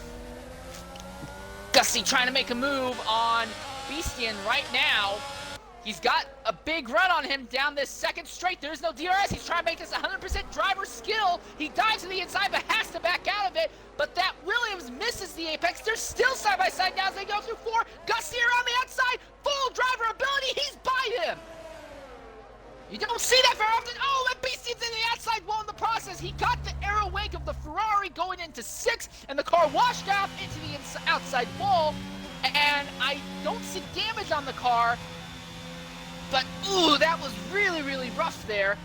Gusty trying to make a move on Beastian right now. He's got a big run on him down this second straight. There's no DRS. He's trying to make this 100% driver skill. He dives to the inside but has to back out of it. But that Williams misses the apex. They're still side by side now as they go through 4. Gusty around the outside. Full driver ability. He's by him. You don't see that very often. Oh, that beast is in the outside wall in the process. He got the arrow wake of the Ferrari going into 6, and the car washed out into the outside wall. And I don't see damage on the car. But, ooh, that was really, really rough there.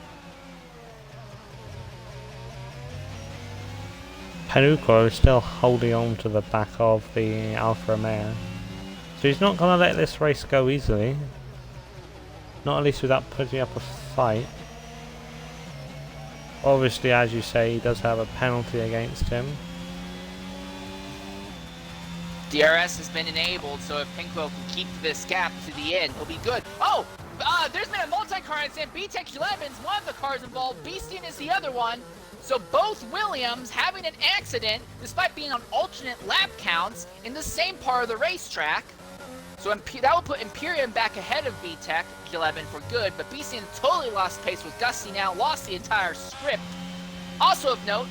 Penucco is still holding on to the back of the Alfa Romeo. So he's not going to let this race go easily. Not at least without putting up a fight. Obviously, as you say, he does have a penalty against him. DRS has been enabled, so if Pinko can keep this gap to the end, he'll be good. Oh! There's been a multi-car incident. BTEC 11's one of the cars involved. Beastin is the other one. So both Williams having an accident, despite being on alternate lap counts, in the same part of the racetrack. So that will put Imperium back ahead of BTEC 11 for good, but Beastin totally lost pace with Gusty now, lost the entire script. Also of note,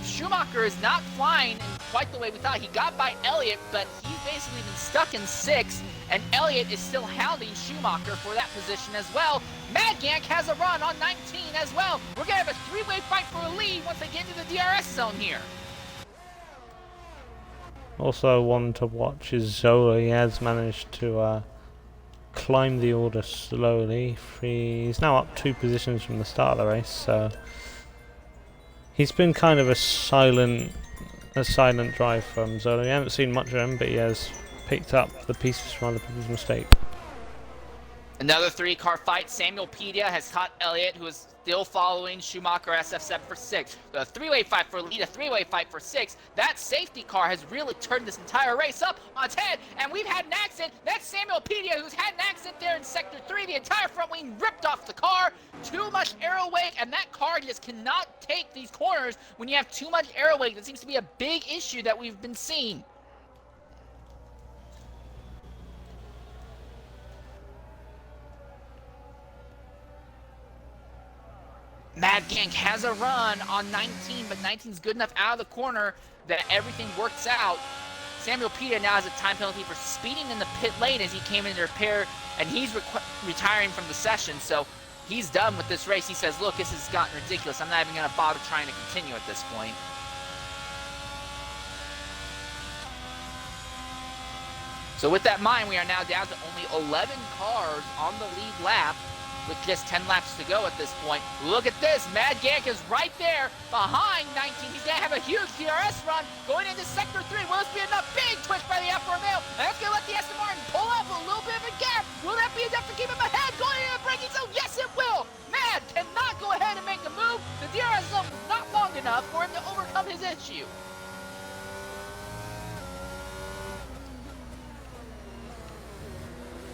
Schumacher is not flying in quite the way we thought. He got by Elliott, but he's basically been stuck in 6, and Elliott is still hounding Schumacher for that position as well. Mad Gank has a run on 19 as well. We're going to have a 3-way fight for a lead once they get into the DRS zone here. Also one to watch is Zola. He has managed to climb the order slowly. He's now up 2 positions from the start of the race, so he's been kind of a silent drive from Zola. We haven't seen much of him, but he has picked up the pieces from other people's mistakes. Another 3-car fight. Samuel Pedia has caught Elliott, who is still following Schumacher SF7 for 6. The 3-way fight for lead, a 3-way fight for 6. That safety car has really turned this entire race up on its head, and we've had an accident. That's Samuel Pedia, who's had an accident there in Sector 3. The entire front wing ripped off the car. Too much aero wake, and that car just cannot take these corners when you have too much aero wake. That seems to be a big issue that we've been seeing. Mad Gank has a run on 19, but 19's good enough out of the corner that everything works out. Samuel Pedia now has a time penalty for speeding in the pit lane as he came in to repair, and he's retiring from the session, so he's done with this race. He says, look, this has gotten ridiculous. I'm not even going to bother trying to continue at this point. So with that in mind, we are now down to only 11 cars on the lead lap, with just 10 laps to go at this point. Look at this. Mad Gank is right there behind 19. He's going to have a huge DRS run going into Sector 3. Will this be enough? Big twitch by the Alfa Romeo. And that's going to let the Aston Martin pull up a little bit of a gap. Will that be enough to keep him ahead going into the braking zone? Yes, it will. Mad cannot go ahead and make the move. The DRS zone was not long enough for him to overcome his issue.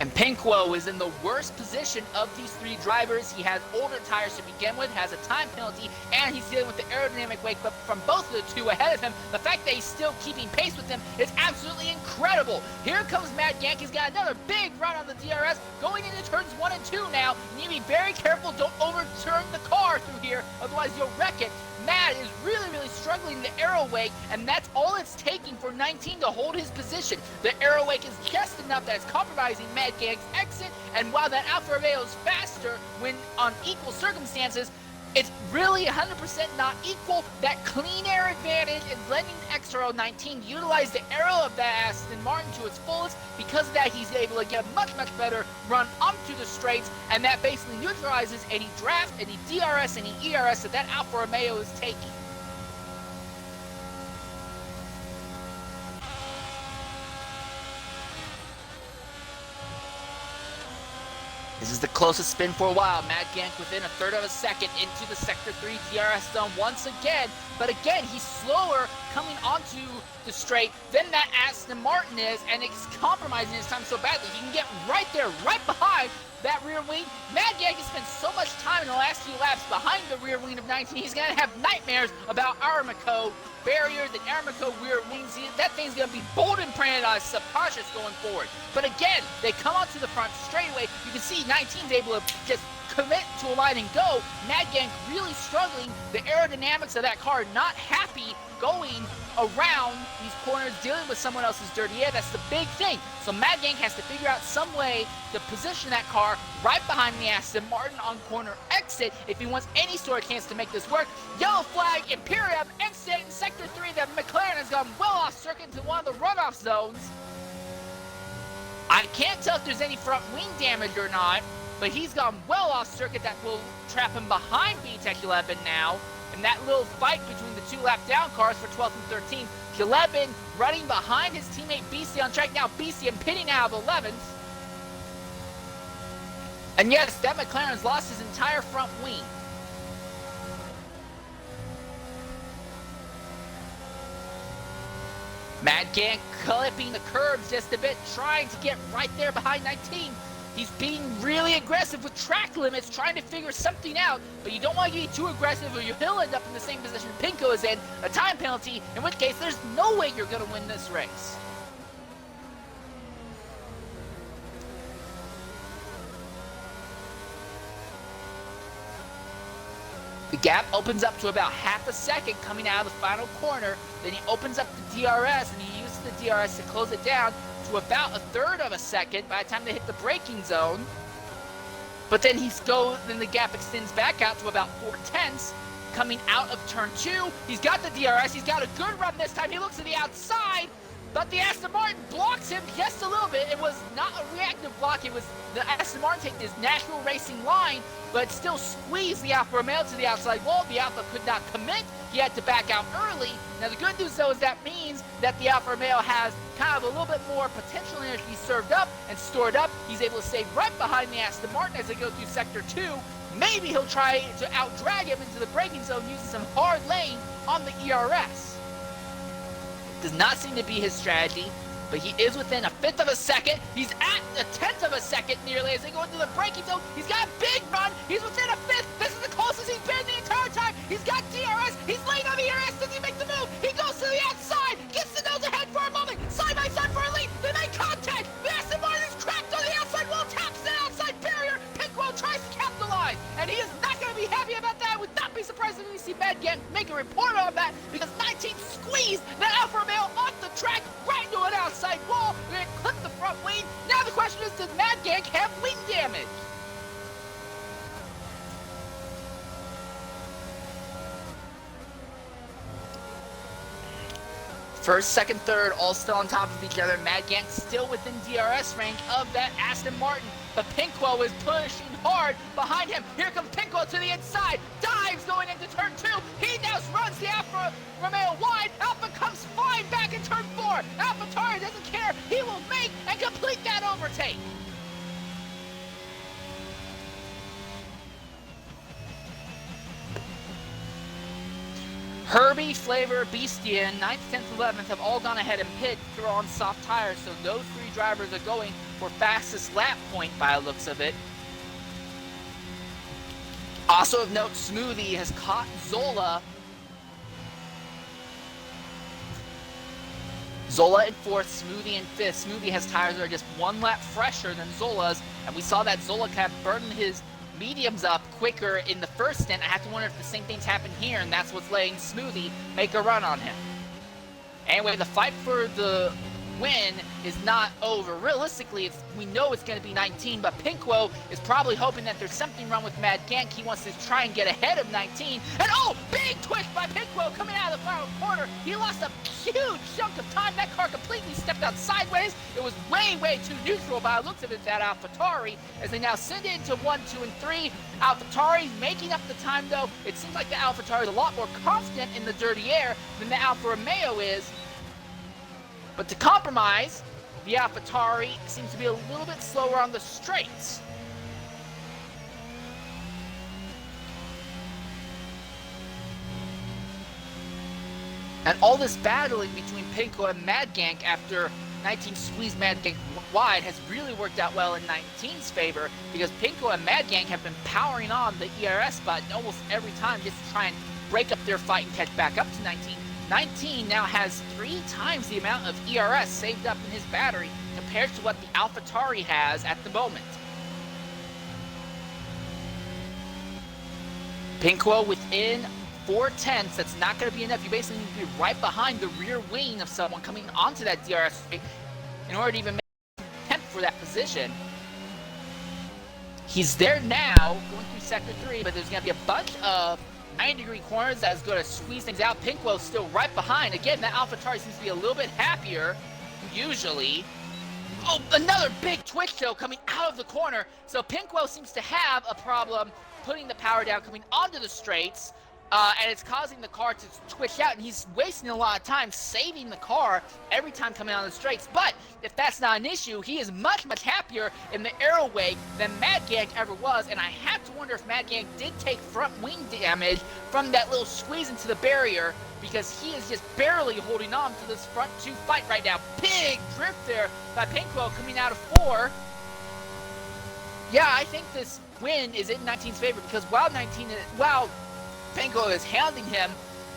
And Pinquo is in the worst position of these 3 drivers. He has older tires to begin with, has a time penalty, and he's dealing with the aerodynamic wake. But from both of the 2 ahead of him, the fact that he's still keeping pace with them is absolutely incredible. Here comes Mad Gank. He's got another big run on the DRS going into turns 1 and 2 now. You need to be very careful. Don't overturn the car through here, otherwise you'll wreck it. Mad is really, really struggling in the aero wake, and that's all it's taking for 19 to hold his position. The aero wake is just enough that it's compromising Mad Gank's exit, and while that Alfa Romeo is faster when on equal circumstances, it's really 100% not equal. That clean air advantage and letting XRO19 utilize the aero of that Aston Martin to its fullest. Because of that, he's able to get a much, much better run onto the straights, and that basically neutralizes any draft, any DRS, any ERS that Alfa Romeo is taking. This is the closest spin for a while. Mad Gank within a third of a second into the Sector 3 DRS zone once again. But again, he's slower coming onto the straight than that Aston Martin is, and it's compromising his time so badly. He can get right there, right behind that rear wing. Mad Yank has spent so much time in the last few laps behind the rear wing of 19. He's going to have nightmares about Aramico barriers and Aramico rear wings. That thing's going to be bold and printed on his subconscious going forward. But again, they come onto the front straightaway. You can see 19's able to just commit to a line and go. Mad Gang really struggling. The aerodynamics of that car not happy going around these corners, dealing with someone else's dirty air. That's the big thing. So Mad Gang has to figure out some way to position that car right behind the Aston Martin on corner exit if he wants any sort of chance to make this work. Yellow flag, Imperium, exit in Sector 3. The McLaren has gone well off circuit into one of the runoff zones. I can't tell if there's any front wing damage or not, but he's gone well off circuit. That will trap him behind BTEC 11 now. And that little fight between the two lap down cars for 12th and 13th. 11 running behind his teammate BC on track now. BC and pitting out of 11th. And yes, that McLaren's lost his entire front wing. Mad Gang clipping the curbs just a bit, trying to get right there behind 19. He's being really aggressive with track limits, trying to figure something out, but you don't want to be too aggressive or you'll end up in the same position Pinko is in, a time penalty, in which case there's no way you're going to win this race. The gap opens up to about half a second coming out of the final corner, then he opens up the DRS and he uses the DRS to close it down to about a third of a second by the time they hit the braking zone. But then then the gap extends back out to about 4/10 coming out of turn 2. He's got the DRS, he's got a good run this time. He looks to the outside, but the Aston Martin blocks him just a little bit. It was not a reactive block, it was the Aston Martin taking his natural racing line, but still squeezed the Alfa Romeo to the outside wall. The Alfa could not commit. He had to back out early. Now the good news though is that means that the Alfa Romeo has kind of a little bit more potential energy served up and stored up. He's able to stay right behind the Aston Martin as they go through Sector 2. Maybe he'll try to outdrag him into the braking zone using some hard lane on the ERS. Does not seem to be his strategy, but he is within a 1/5 of a second. He's at a 1/10 of a second nearly as they go into the braking zone. He's got a big run. He's within a 1/5. This is the closest he's been the entire time. He's got DRS. He's late on the ERS. Does he make the move? He goes to the outside. Gets the nose ahead for a moment. Side by side for a lead. They make contact. The Aston Martin is cracked on the outside wall. Taps the outside barrier. Pinkwell tries to capitalize. And he is not going to be happy about that. I would not be surprised if we see Mad Gang make a report on that because 19 squeezed the Alfa Romeo off the track right into an outside wall. We're going to clip the front wing. Now the question is, does Mad Gang have wing damage? First, second, third, all still on top of each other. Mad Gang still within DRS range of that Aston Martin. But Pinkwell is pushing hard behind him. Here comes Pinkwell to the inside. Dives going into turn 2. He now runs the Alfa Romeo wide. Alfa comes flying back in turn 4. AlphaTauri doesn't care. He will make and complete that overtake. Herbie, Flavor, Beastian, 9th, 10th, 11th have all gone ahead and pit through on soft tires, so those 3 drivers are going for fastest lap point by the looks of it. Also of note, Smoothie has caught Zola. Zola in 4th, Smoothie in 5th. Smoothie has tires that are just 1 lap fresher than Zola's, and we saw that Zola kept burning his mediums up quicker in the first stint. I have to wonder if the same thing's happened here, and that's what's letting Smoothie make a run on him. Anyway, the fight for the win is not over. Realistically, we know it's going to be 19, but Pinkwell is probably hoping that there's something wrong with Mad Gank. He wants to try and get ahead of 19. And oh, big twist by Pinkwell coming out of the final corner. He lost a huge chunk of time. That car completely stepped out sideways. It was way, way too neutral by the looks of it, that AlphaTauri, as they now send it into 1, 2, and 3. AlphaTauri making up the time, though. It seems like the AlphaTauri is a lot more confident in the dirty air than the Alfa Romeo is. But to compromise, the AlphaTauri seems to be a little bit slower on the straights. And all this battling between Pinko and Mad Gank after 19 squeezed Mad Gank wide has really worked out well in 19's favor, because Pinko and Mad Gank have been powering on the ERS button almost every time just to try and break up their fight and catch back up to 19. 19 now has 3 times the amount of ERS saved up in his battery compared to what the AlphaTauri has at the moment. Pinko within 4/10, that's not going to be enough. You basically need to be right behind the rear wing of someone coming onto that DRS in order to even make an attempt for that position. He's there now, going through Sector 3, but there's going to be a bunch of 90-degree corners that's going to squeeze things out. Pinko's still right behind. Again, that AlphaTauri seems to be a little bit happier, usually. Oh, another big twitch though coming out of the corner. So Pinko seems to have a problem putting the power down, coming onto the straights. And it's causing the car to twitch out, and he's wasting a lot of time saving the car every time coming on the straights. But if that's not an issue, he is much, much happier in the aeroway than Mad Gank ever was, and I have to wonder if Mad Gank did take front wing damage from that little squeeze into the barrier, because he is just barely holding on to this front 2 fight right now. Big drift there by Pinko coming out of 4. Yeah, I think this win is in 19's favor, because while Pinko is hounding him,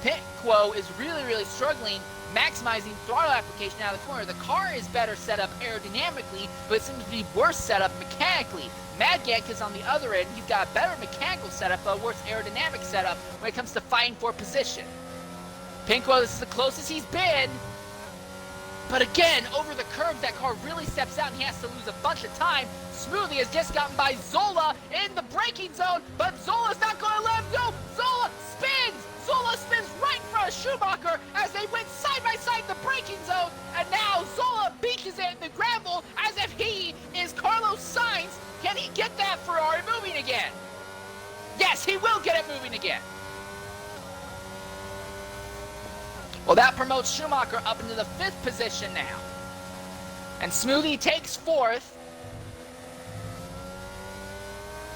Pinko is really, really struggling, maximizing throttle application out of the corner. The car is better set up aerodynamically, but it seems to be worse set up mechanically. Mad Gank is on the other end. He's got a better mechanical setup, but a worse aerodynamic setup when it comes to fighting for position. Pinko, this is the closest he's been. But again, over the curve, that car really steps out and he has to lose a bunch of time. Smoothly has just gotten by Zola in the braking zone, but Zola's not going to let him go. Zola spins! Zola spins right in front of Schumacher as they went side by side in the braking zone, and now Zola beaches it in the gravel as if he is Carlos Sainz. Can he get that Ferrari moving again? Yes, he will get it moving again. Well, that promotes Schumacher up into the 5th position now. And Smoothie takes 4th.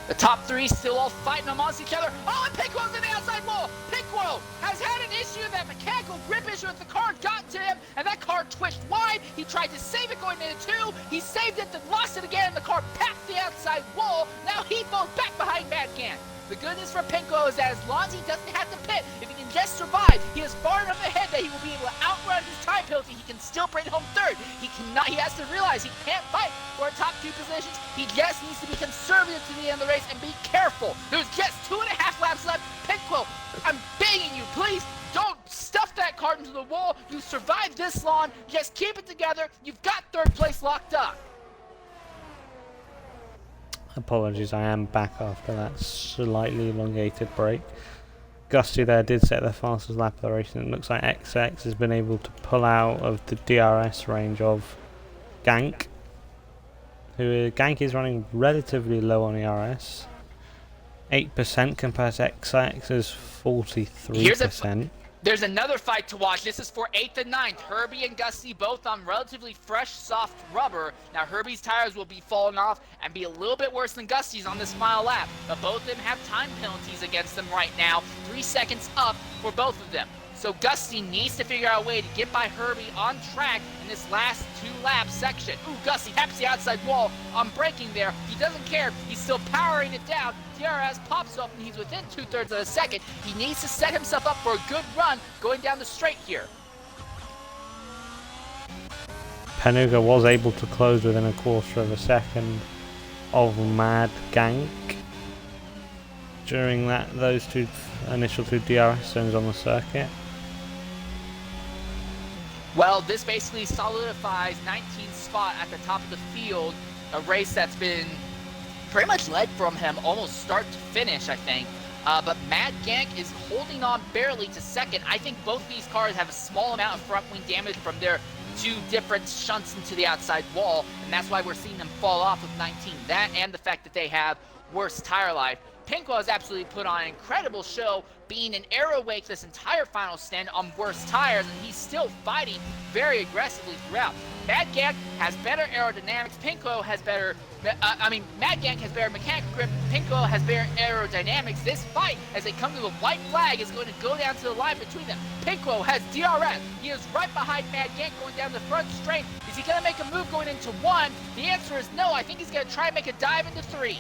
The top 3 still all fighting amongst each other. Oh, and Pinko's in the outside wall. Pinko has had an issue, that mechanical grip issue with the car got to him, and that car twitched wide. He tried to save it going into 2. He saved it, then lost it again, and the car packed the outside wall. Now he falls back behind Mad Gank. The good news for Pinko is that as long as he doesn't have to pit, if he can just survive, he is far enough ahead that he will be able to outrun his time penalty. He can still bring home 3rd. He has to realize he can't fight for top 2 positions. He just needs to be conservative to the end of the race and be careful. There's just 2.5 laps left. Pinko, I'm begging you, please don't stuff that car into the wall. You survived this long. Just keep it together. You've got 3rd place locked up. Apologies, I am back after that slightly elongated break. Gusty there did set the fastest lap of the race, and it looks like XX has been able to pull out of the DRS range of Gank. Gank is running relatively low on ERS. 8% compared to XX's 43%. There's another fight to watch. This is for 8th and 9th. Herbie and Gusty both on relatively fresh, soft rubber. Now, Herbie's tires will be falling off and be a little bit worse than Gusty's on this final lap. But both of them have time penalties against them right now. 3 seconds up for both of them. So Gusty needs to figure out a way to get by Herbie on track in this last 2-lap section. Ooh, Gusty taps the outside wall on braking there. He doesn't care. He's still powering it down. DRS pops off and he's within 2/3 of a second. He needs to set himself up for a good run going down the straight here. Panuga was able to close within a 1/4 of a second of Mad Gank during those initial two DRS zones on the circuit. Well, this basically solidifies 19th spot at the top of the field, a race that's been pretty much led from him almost start to finish, I think. But Mad Gank is holding on barely to 2nd. I think both of these cars have a small amount of front wing damage from their 2 different shunts into the outside wall, and that's why we're seeing them fall off with 19. That and the fact that they have worse tire life. Pinko has absolutely put on an incredible show, being an aero wake this entire final stint on worse tires, and he's still fighting very aggressively throughout. Mad Gank has better aerodynamics. Pinko has better. Mad Gank has better mechanical grip. Pinko has better aerodynamics. This fight, as they come to the white flag, is going to go down to the line between them. Pinko has DRS. He is right behind Mad Gank going down the front straight. Is he going to make a move going into 1? The answer is no. I think he's going to try and make a dive into 3.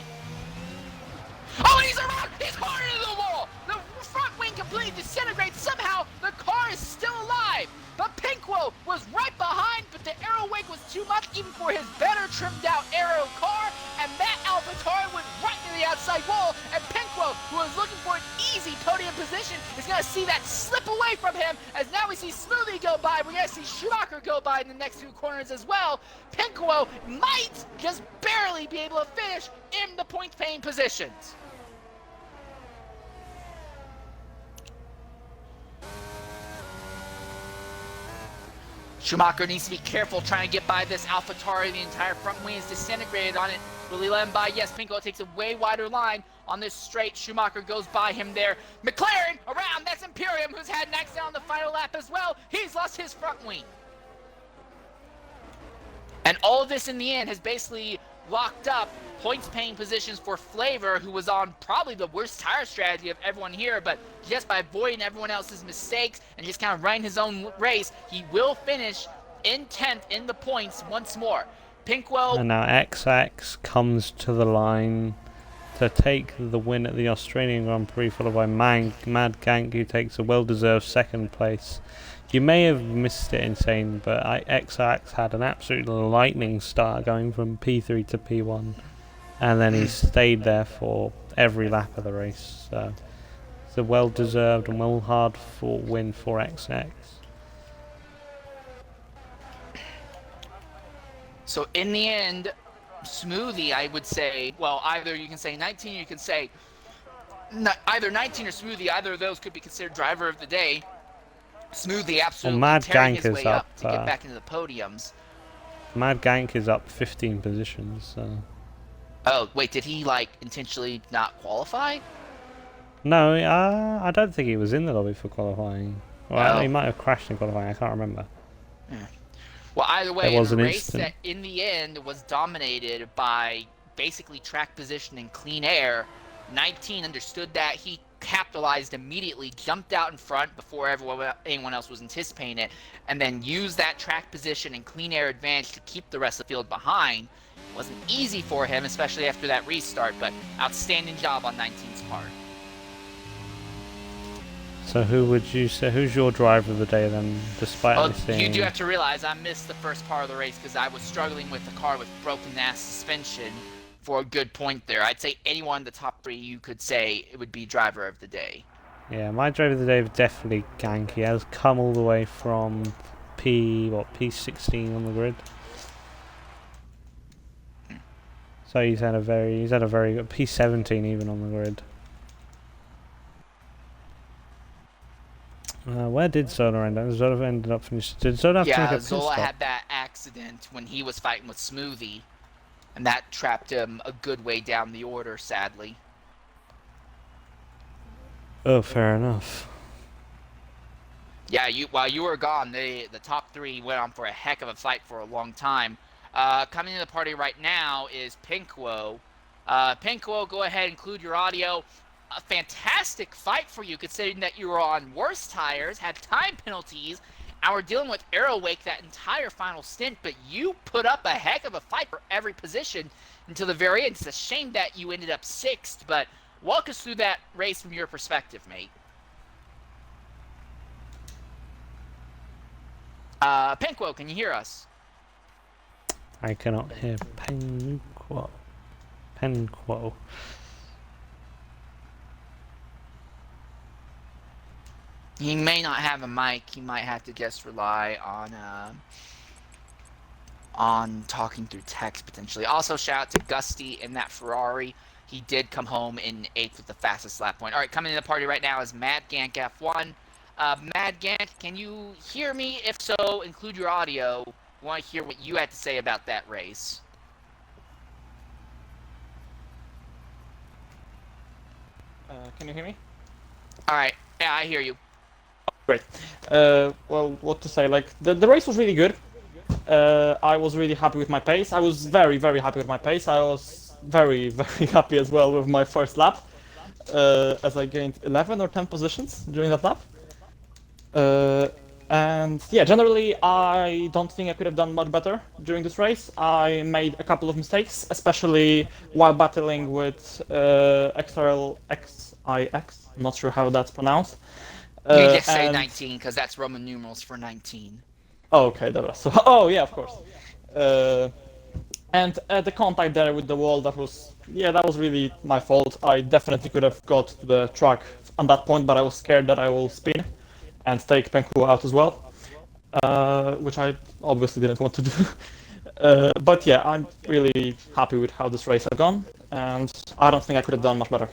Oh, and he's around! He's hard into the wall! The front wing completely disintegrates. Somehow, the car is still alive. But Pinko was right behind, but the aero wake was too much even for his better trimmed out aero car, and Matt AlphaTauri went right to the outside wall, and Pinko, who was looking for an easy podium position, is going to see that slip away from him, as now we see Smoothie go by. We're going to see Schumacher go by in the next 2 corners as well. Pinko might just barely be able to finish in the point-paying positions. Schumacher needs to be careful trying to get by this AlphaTauri. The entire front wing is disintegrated on it. Will he let him by? Yes, Pinko takes a way wider line on this straight. Schumacher goes by him there. McLaren around. That's Imperium, who's had an accident on the final lap as well. He's lost his front wing. And all of this in the end has basically locked up points-paying positions for Flavor, who was on probably the worst tire strategy of everyone here, but just by avoiding everyone else's mistakes and just kind of running his own race, he will finish in 10th in the points once more. Pinko. And now XX comes to the line to take the win at the Australian Grand Prix, followed by Mad Gank, who takes a well-deserved 2nd place. You may have missed it in saying, but XX had an absolute lightning start going from P3 to P1. And then he stayed there for every lap of the race. So it's a well-deserved and hard-fought win for XX. So in the end, Smoothie, I would say, well, either you can say 19, or you can say either 19 or Smoothie. Either of those could be considered driver of the day. Smoothie absolutely tearing his way up to get back into the podiums. Mad Gank is up 15 positions. So. Oh, wait, did he, intentionally not qualify? No, I don't think he was in the lobby for qualifying. Well, he might have crashed in qualifying, I can't remember. Yeah. Well, either way, in the race that in the end was dominated by basically track position and clean air, 19 understood that. He capitalized immediately, jumped out in front before anyone else was anticipating it, and then used that track position and clean air advantage to keep the rest of the field behind. Wasn't easy for him, especially after that restart, but outstanding job on 19's part. So who would you say, who's your driver of the day then, despite missing? You do have to realize I missed the first part of the race because I was struggling with the car with broken ass suspension for a good point there. I'd say anyone in the top 3 you could say it would be driver of the day. Yeah, my driver of the day is definitely Gank. He has come all the way from P16 on the grid. So he's had a very good P17 even on the grid. Where did Zola end up? Zola ended up finished. Did Zola have to make a pit stop? Zola had that accident when he was fighting with Smoothie, and that trapped him a good way down the order, sadly. Oh, fair enough. Yeah, while you were gone, the top 3 went on for a heck of a fight for a long time. Coming to the party right now is Pinko. Pinko, go ahead and include your audio. A fantastic fight for you, considering that you were on worse tires, had time penalties, and were dealing with aero wake that entire final stint, but you put up a heck of a fight for every position until the very end. It's a shame that you ended up 6th, but walk us through that race from your perspective, mate. Pinko, can you hear us? I cannot hear Pinko. He may not have a mic. He might have to just rely on talking through text potentially. Also, shout out to Gusty in that Ferrari. He did come home in 8th with the fastest lap point. All right, coming to the party right now is Mad Gank F1. Mad Gank, can you hear me? If so, include your audio. I want to hear what you had to say about that race. Can you hear me? All right. Yeah, I hear you. Great. Well, what to say? Like the race was really good. I was really happy with my pace. I was very, very happy with my pace. I was very, very happy as well with my first lap, as I gained 11 or 10 positions during that lap. Uh, and yeah, generally, I don't think I could have done much better during this race. I made a couple of mistakes, especially while battling with XRL XIX. I'm not sure how that's pronounced. You can just say And 19 because that's Roman numerals for 19. oh, okay, that was so. Oh yeah, of course. Uh, and the contact there with the wall, that was really my fault. I definitely could have got to the track on that point, but I was scared that I will spin and take Penku out as well, which I obviously didn't want to do. But yeah, I'm really happy with how this race has gone, and I don't think I could have done much better.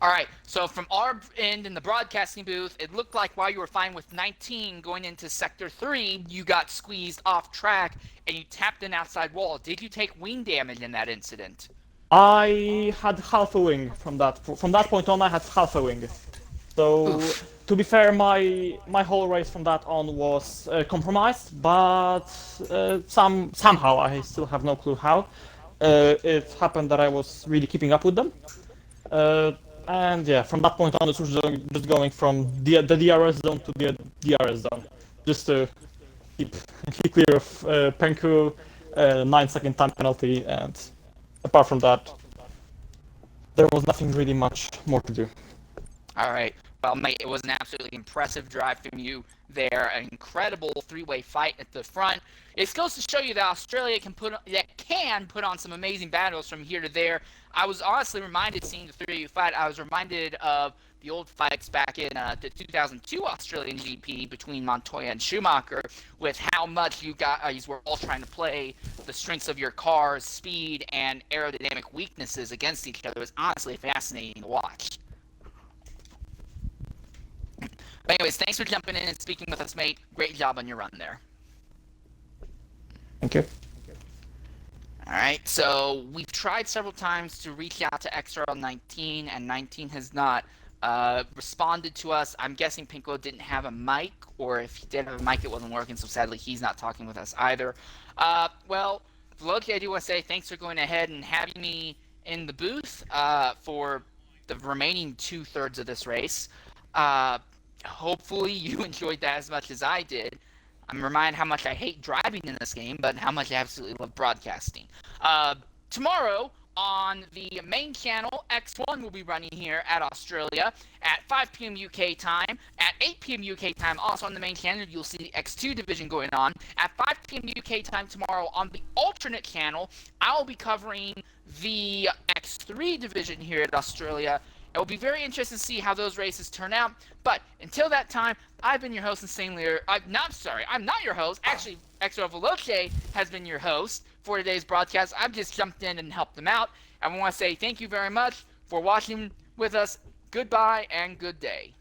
All right, so from our end in the broadcasting booth, it looked like while you were fine with 19 going into Sector 3, you got squeezed off track and you tapped an outside wall. Did you take wing damage in that incident? I had half a wing from that. From that point on, I had half a wing. So, Oof. to be fair, my whole race from that on was compromised, but somehow I still have no clue how. It happened that I was really keeping up with them. And yeah, from that point on, it was just going from the DRS zone to the DRS zone, just to keep clear of Penku, 9-second time penalty, and apart from that, there was nothing really much more to do. All right. Well, mate, it was an absolutely impressive drive from you there. An incredible three-way fight at the front. It goes to show you that Australia can put on some amazing battles from here to there. I was honestly reminded, seeing the three of you fight, I was reminded of the old fights back in the 2002 Australian GP between Montoya and Schumacher, with how much you guys were all trying to play the strengths of your car's speed and aerodynamic weaknesses against each other. It was honestly fascinating to watch. But anyways, thanks for jumping in and speaking with us, mate. Great job on your run there. Thank you. All right, so we've tried several times to reach out to XRL19, and 19 has not responded to us. I'm guessing Pinko didn't have a mic, or if he did have a mic, it wasn't working, so sadly he's not talking with us either. Well, Loki, I do want to say thanks for going ahead and having me in the booth for the remaining 2/3 of this race. Hopefully you enjoyed that as much as I did. I'm reminded how much I hate driving in this game, but how much I absolutely love broadcasting. Tomorrow on the main channel, X1 will be running here at Australia at 5 p.m. UK time. At 8 p.m. UK time, also on the main channel, you'll see the X2 division going on. At 5 p.m. UK time tomorrow on the alternate channel, I'll be covering the X3 division here at Australia. It will be very interesting to see how those races turn out. But until that time, I've been your host, Insanely. I'm not your host. Actually, Exo Veloce has been your host for today's broadcast. I've just jumped in and helped them out. And I want to say thank you very much for watching with us. Goodbye and good day.